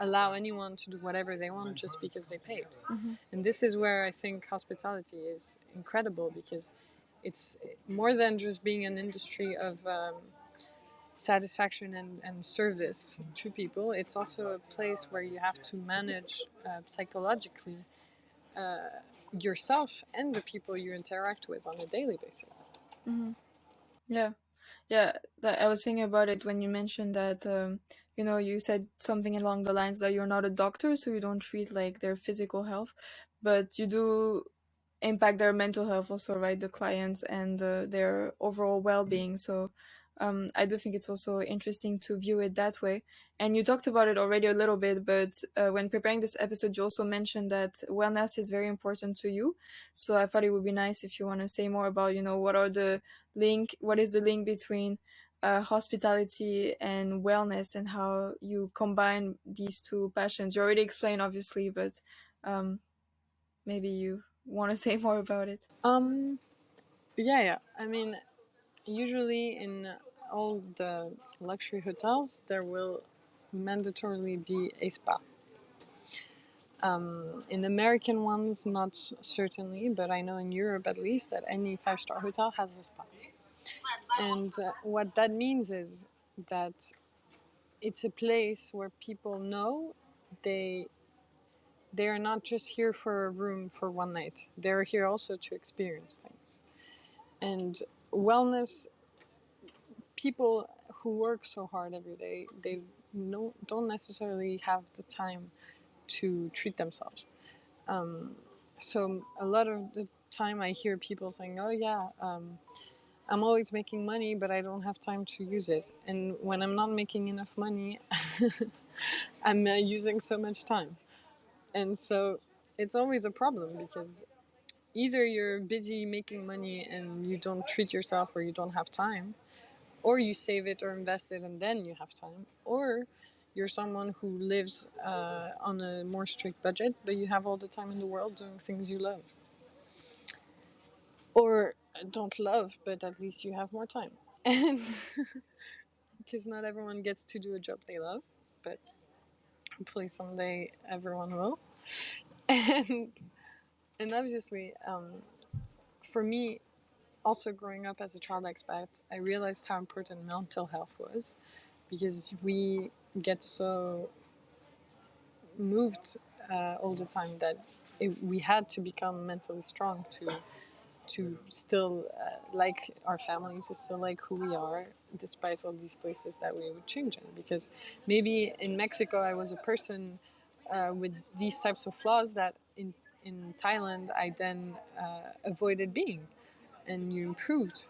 allow anyone to do whatever they want just because they paid. Mm-hmm. And this is where I think hospitality is incredible, because it's more than just being an industry of satisfaction and service to people. It's also a place where you have to manage psychologically yourself and the people you interact with on a daily basis. Mm-hmm. Yeah. Yeah, that, I was thinking about it when you mentioned that, you said something along the lines that you're not a doctor, so you don't treat like their physical health, but you do impact their mental health also, right? The clients and their overall well-being. So I do think it's also interesting to view it that way. And you talked about it already a little bit, but when preparing this episode, you also mentioned that wellness is very important to you. So I thought it would be nice if you want to say more about, what is the link between hospitality and wellness, and how you combine these two passions. You already explained, obviously, but um, maybe you want to say more about it. Yeah. I mean, usually in all the luxury hotels, there will mandatorily be a spa. In American ones, not certainly, but I know in Europe at least that any 5-star hotel has a spa. And what that means is that it's a place where people know they they are not just here for a room for one night. They're here also to experience things. And wellness, people who work so hard every day, they don't necessarily have the time to treat themselves. So a lot of the time I hear people saying, "Oh yeah, I'm always making money, but I don't have time to use it." And when I'm not making enough money, I'm using so much time. And so it's always a problem, because either you're busy making money and you don't treat yourself, or you don't have time, or you save it or invest it and then you have time, or you're someone who lives on a more strict budget, but you have all the time in the world doing things you love. Or don't love, but at least you have more time. And because not everyone gets to do a job they love, but hopefully someday everyone will. And and obviously, for me, also growing up as a child expat, I realized how important mental health was, because we get so moved all the time that we had to become mentally strong to still like our families, to still like who we are, despite all these places that we would change in. Because maybe in Mexico I was a person with these types of flaws that in Thailand I then avoided being, and you improved.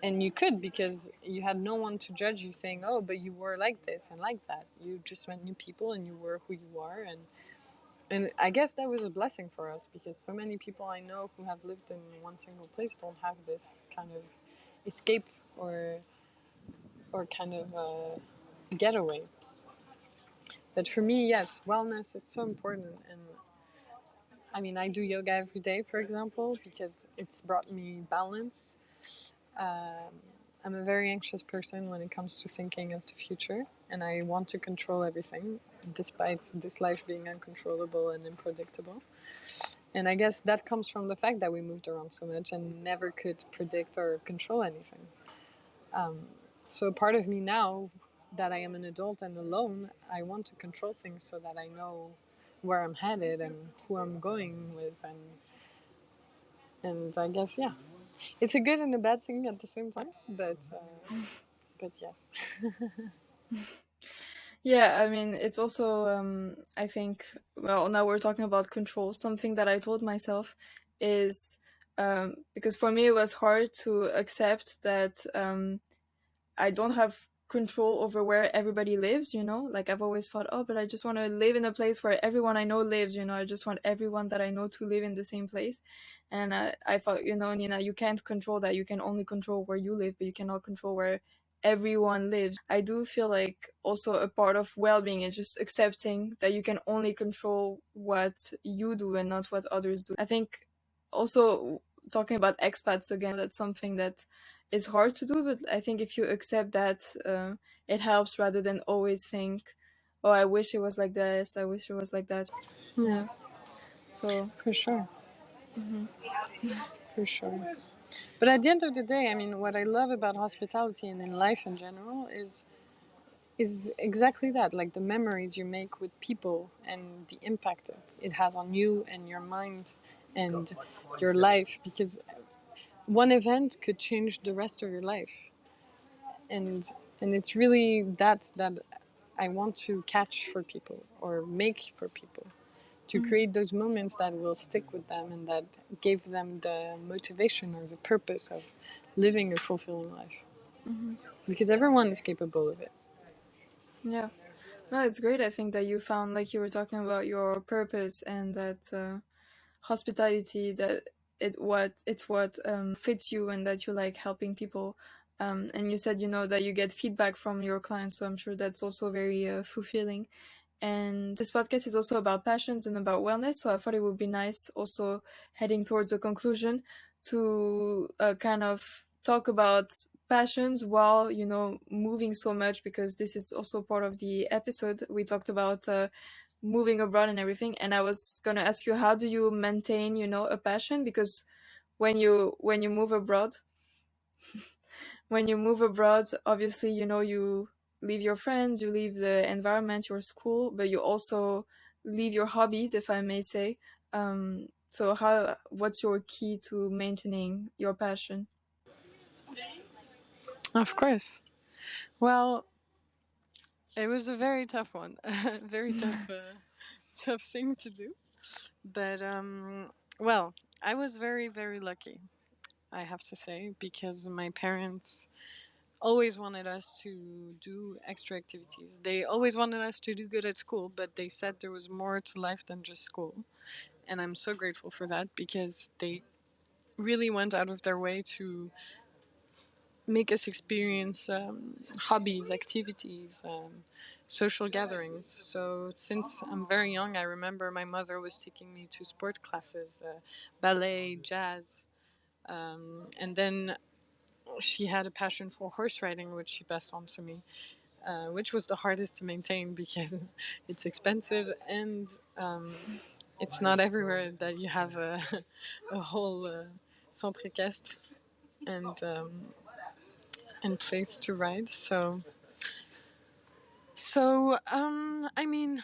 And you could, because you had no one to judge you saying, "Oh, but you were like this and like that." You just met new people and you were who you are. And I guess that was a blessing for us, because so many people I know who have lived in one single place don't have this kind of escape or kind of getaway. But for me, yes, wellness is so important. And I mean, I do yoga every day, for example, because it's brought me balance. Um, I'm a very anxious person when it comes to thinking of the future, and I want to control everything, despite this life being uncontrollable and unpredictable. And I guess that comes from the fact that we moved around so much and never could predict or control anything. So part of me now, that I am an adult and alone, I want to control things so that I know where I'm headed and who I'm going with, and I guess, yeah, it's a good and a bad thing at the same time, but yes. Yeah, I mean, it's also, I think, well, now we're talking about control. Something that I told myself is, because for me it was hard to accept that I don't have control over where everybody lives, Like, I've always thought, oh, but I just want to live in a place where everyone I know lives, I just want everyone that I know to live in the same place. And I thought, Nina, you can't control that. You can only control where you live, but you cannot control where everyone lives. I do feel like also a part of well-being is just accepting that you can only control what you do and not what others do. I think also talking about expats again, that's something that is hard to do, but I think if you accept that, it helps rather than always think, oh, I wish it was like this, I wish it was like that. Yeah, Yeah. So for sure, mhm. for sure. But at the end of the day, I mean, what I love about hospitality and in life in general is exactly that, like the memories you make with people and the impact it has on you and your mind and your life, because one event could change the rest of your life. And it's really that I want to catch for people or make for people, to Mhm. create those moments that will stick with them and that gave them the motivation or the purpose of living a fulfilling life, Mhm. because everyone is capable of it. Yeah. No, it's great. I think that you found, like you were talking about, your purpose, and that hospitality, that it's what fits you, and that you like helping people. And you said, that you get feedback from your clients, so I'm sure that's also very fulfilling. And this podcast is also about passions and about wellness, so I thought it would be nice, also heading towards a conclusion, to kind of talk about passions while moving so much, because this is also part of the episode. We talked about moving abroad and everything, and I was gonna ask you, how do you maintain a passion? Because when you move abroad, obviously, you leave your friends, you leave the environment, your school, but you also leave your hobbies, if I may say. So what's your key to maintaining your passion? Of course. Well, it was a very tough one, very tough, tough thing to do. But well, I was very, very lucky, I have to say, because my parents always wanted us to do extra activities. They always wanted us to do good at school, but they said there was more to life than just school. And I'm so grateful for that, because they really went out of their way to make us experience hobbies, activities, social gatherings. So since I'm very young, I remember my mother was taking me to sport classes, ballet, jazz, and then she had a passion for horse riding, which she passed on to me, which was the hardest to maintain because it's expensive and it's not everywhere that you have a whole centre équestre and place to ride. So I mean,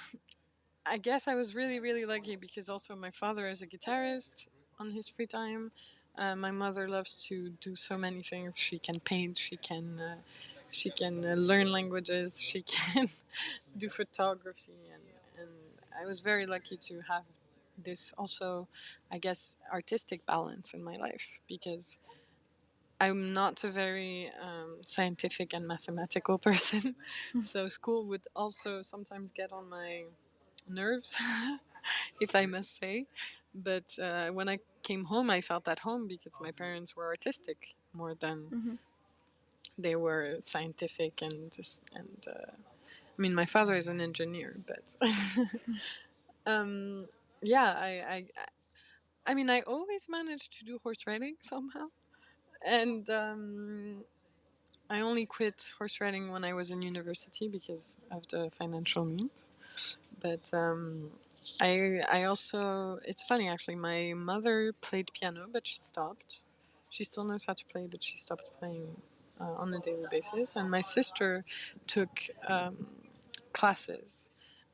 I guess I was really, really lucky, because also my father is a guitarist on his free time. My mother loves to do so many things. She can paint. She can learn languages. She can do photography, and I was very lucky to have this also, I guess, artistic balance in my life, because I'm not a very scientific and mathematical person. So school would also sometimes get on my nerves, if I must say. But when I came home, I felt at home, because my parents were artistic more than Hmm. they were scientific and just and. I mean, my father is an engineer, but um, yeah, I mean, I always managed to do horse riding somehow, and I only quit horse riding when I was in university because of the financial means. But I also, it's funny actually. My mother played piano, but she stopped. She still knows how to play, but she stopped playing on a daily basis. And my sister took classes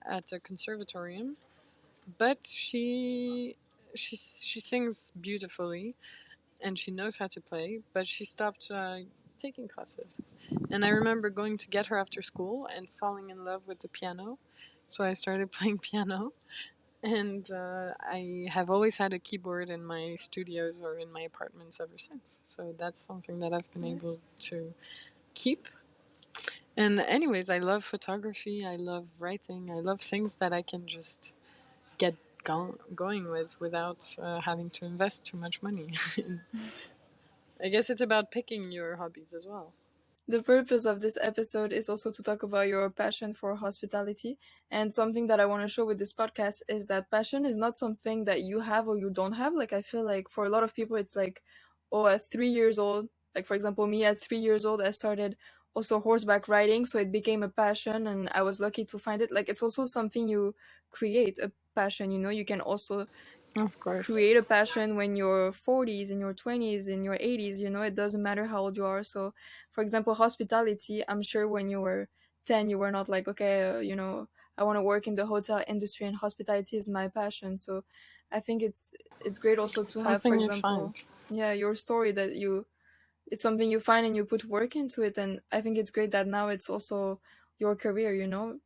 at a conservatorium, but she sings beautifully and she knows how to play, but she stopped taking classes. And I remember going to get her after school and falling in love with the piano. So I started playing piano, and I have always had a keyboard in my studios or in my apartments ever since. So that's something that I've been Nice. able to keep. And, anyways, I love photography, I love writing, I love things that I can just get going with without having to invest too much money. I guess it's about picking your hobbies as well. The purpose of this episode is also to talk about your passion for hospitality. And something that I want to show with this podcast is that passion is not something that you have or you don't have. Like, I feel like for a lot of people, it's like, oh, at 3 years old, like, for example, me at 3 years old, I started also horseback riding. So it became a passion and I was lucky to find it. Like, it's also something you create, a passion, you can also Of course. create a passion when you're 40s, in your 20s, in your 80s, it doesn't matter how old you are. So for example, hospitality, I'm sure when you were 10 you were not like, okay, I want to work in the hotel industry and hospitality is my passion. So I think it's great also to have, for Something you example, find. yeah, your story that it's something you find and you put work into it. And I think it's great that now it's also your career,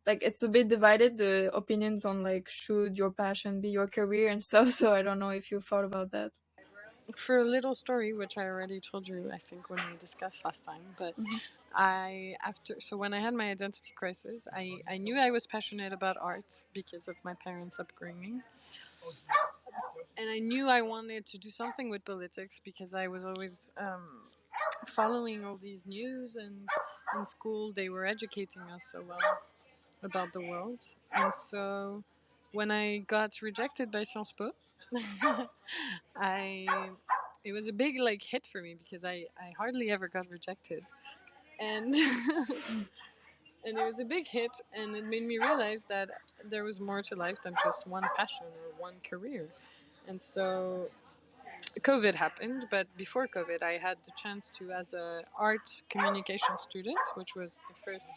like it's a bit divided, the opinions on like should your passion be your career and stuff. So I don't know if you thought about that. For a little story, which I already told you, I think when we discussed last time, but Hmm. when I had my identity crisis, I knew I was passionate about art because of my parents' upbringing, and I knew I wanted to do something with politics because I was always following all these news, and in school they were educating us so well about the world. And so when I got rejected by Sciences Po, I it was a big like hit for me because I hardly ever got rejected. And and it was a big hit, and it made me realize that there was more to life than just one passion or one career. And so COVID happened, but before COVID, I had the chance to, as a art communication student, which was the first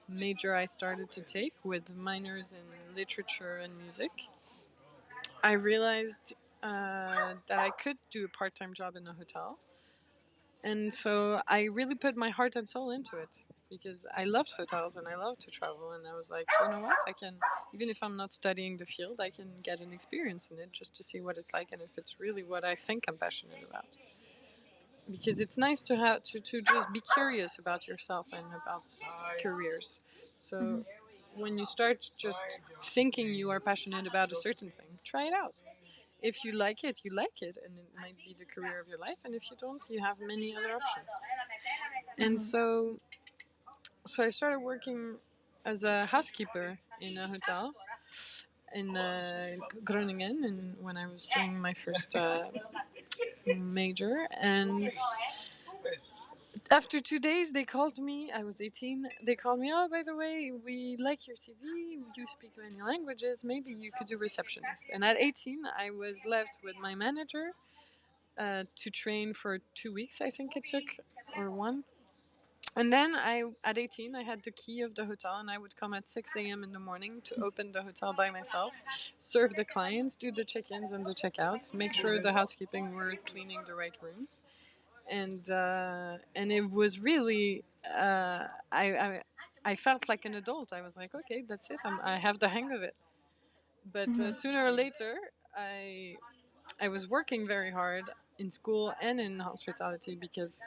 major I started to take with minors in literature and music. I realized that I could do a part-time job in a hotel, and so I really put my heart and soul into it because I loved hotels and I loved to travel. And I was like, you know what? I can, even if I'm not studying the field, I can get an experience in it just to see what it's like and if it's really what I think I'm passionate about. Because it's nice to have to just be curious about yourself and about careers. Hmm. So when you start just thinking you are passionate about a certain thing, try it out. If you like it, you like it, and it might be the career of your life. And if you don't, you have many other options. And Hmm. so I started working as a housekeeper in a hotel in Groningen, and when I was doing my first major. And after 2 days, they called me. I was 18. They called me. Oh, by the way, we like your CV. You speak many languages. Maybe you could do receptionist. And at 18, I was left with my manager to train for 2 weeks. I think it took, or one. And then at 18, I had the key of the hotel, and I would come at 6 a.m. in the morning to open the hotel by myself, serve the clients, do the check-ins and the check-outs, make sure the housekeeping were cleaning the right rooms, and it was really I felt like an adult. I was like, okay, that's it. I have the hang of it. But Hmm. sooner or later, I was working very hard in school and in hospitality because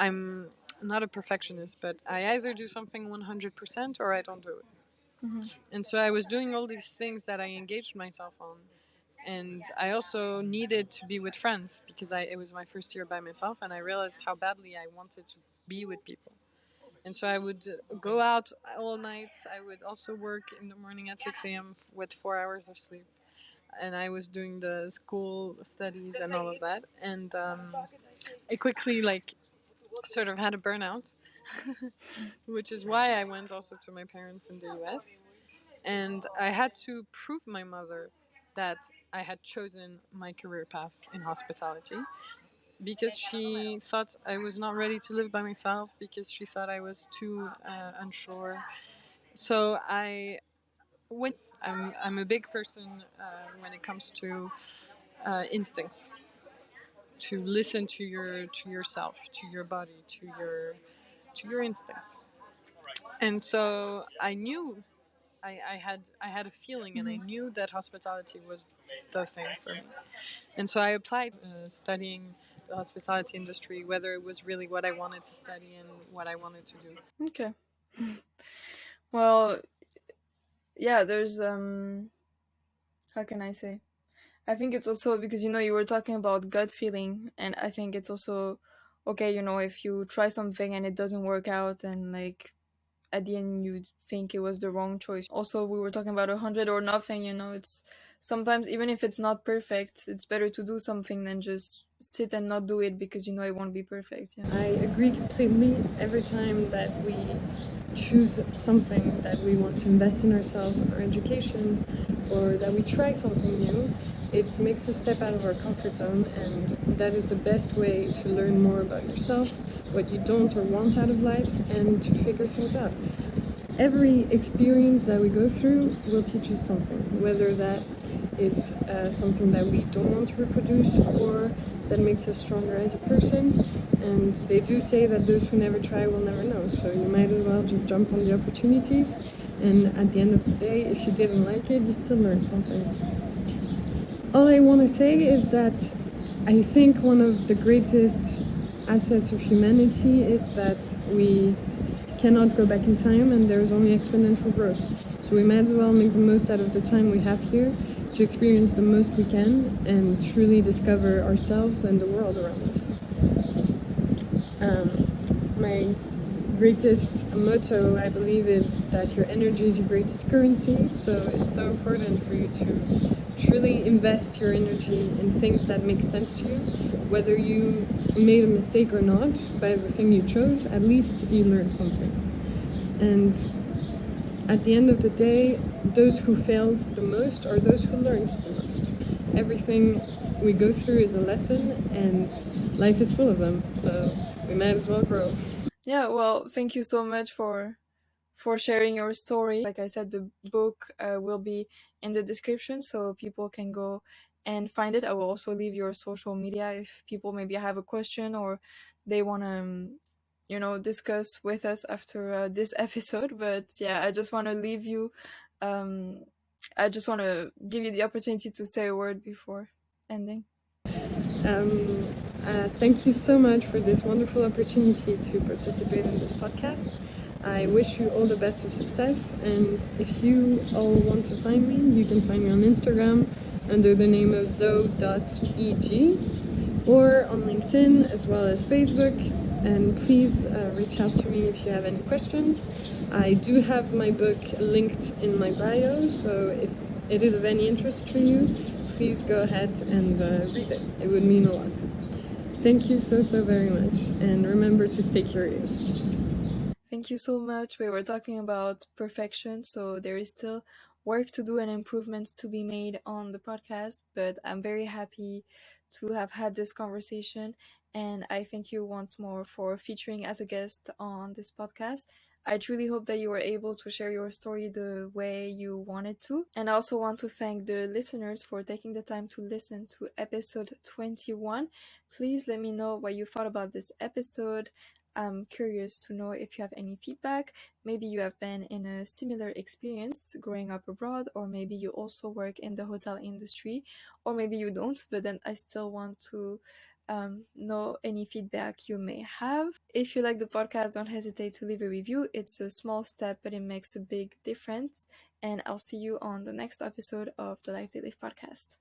I'm not a perfectionist, but I either do something 100% or I don't do it. Hmm. And so I was doing all these things that I engaged myself on. And I also needed to be with friends because it was my first year by myself, and I realized how badly I wanted to be with people. And so I would go out all night. I would also work in the morning at 6 a.m. with 4 hours of sleep. And I was doing the school studies and all of that. And I quickly, like, sort of had a burnout, which is why I went also to my parents in the US. And I had to prove my mother that I had chosen my career path in hospitality because she thought I was not ready to live by myself, because she thought I was too unsure. So I'm a big person when it comes to instinct, to listen to yourself, to your body, to your instinct. And so I knew I had a feeling, and I Hmm. knew that hospitality was the thing for me. And so I applied studying the hospitality industry, whether it was really what I wanted to study and what I wanted to do. Okay. Well, yeah, there's how can I say? I think it's also because you were talking about gut feeling, and I think it's also okay, if you try something and it doesn't work out, and like at the end you think it was the wrong choice. Also, we were talking about 100 or nothing. It's sometimes, even if it's not perfect, it's better to do something than just sit and not do it because it won't be perfect. I agree completely. Every time that we choose something that we want to invest in ourselves, in our education, or that we try something new, it makes us step out of our comfort zone, and that is the best way to learn more about yourself, what you don't or want out of life, and to figure things out. Every experience that we go through will teach us something, whether that is something that we don't want to reproduce or that makes us stronger as a person. And they do say that those who never try will never know, so you might as well just jump on the opportunities, and at the end of the day, if you didn't like it, you still learned something. All I want to say is that I think one of the greatest assets of humanity is that we cannot go back in time, and there's only exponential growth. So we might as well make the most out of the time we have here to experience the most we can and truly discover ourselves and the world around us. My greatest motto, I believe, is that your energy is your greatest currency. So it's so important for you to truly invest your energy in things that make sense to you. Whether you made a mistake or not by the thing you chose, at least you learned something. And at the end of the day, those who failed the most are those who learned the most. Everything we go through is a lesson, and life is full of them, so we might as well grow. Yeah, well, thank you so much for sharing your story. Like I said, the book will be in the description so people can go and find it. I will also leave your social media if people maybe have a question or they want to discuss with us after this episode. But yeah, I just want to leave you um I just want to give you the opportunity to say a word before ending. Um, Thank you so much for this wonderful opportunity to participate in this podcast. I wish you all the best of success, and if you all want to find me, you can find me on Instagram under the name of zo.eg or on LinkedIn as well as Facebook. And please reach out to me if you have any questions. I do have my book linked in my bio, so if it is of any interest to you, please go ahead and read it. It would mean a lot. Thank you so very much, and remember to stay curious. Thank you so much. We were talking about perfection, so there is still work to do and improvements to be made on the podcast, but I'm very happy to have had this conversation, and I thank you once more for featuring as a guest on this podcast. I truly hope that you were able to share your story the way you wanted to. And I also want to thank the listeners for taking the time to listen to episode 21. Please let me know what you thought about this episode. I'm curious to know if you have any feedback. Maybe you have been in a similar experience growing up abroad, or maybe you also work in the hotel industry, or maybe you don't, but then I still want to know any feedback you may have. If you like the podcast, don't hesitate to leave a review. It's a small step, but it makes a big difference. And I'll see you on the next episode of the Life They Live podcast.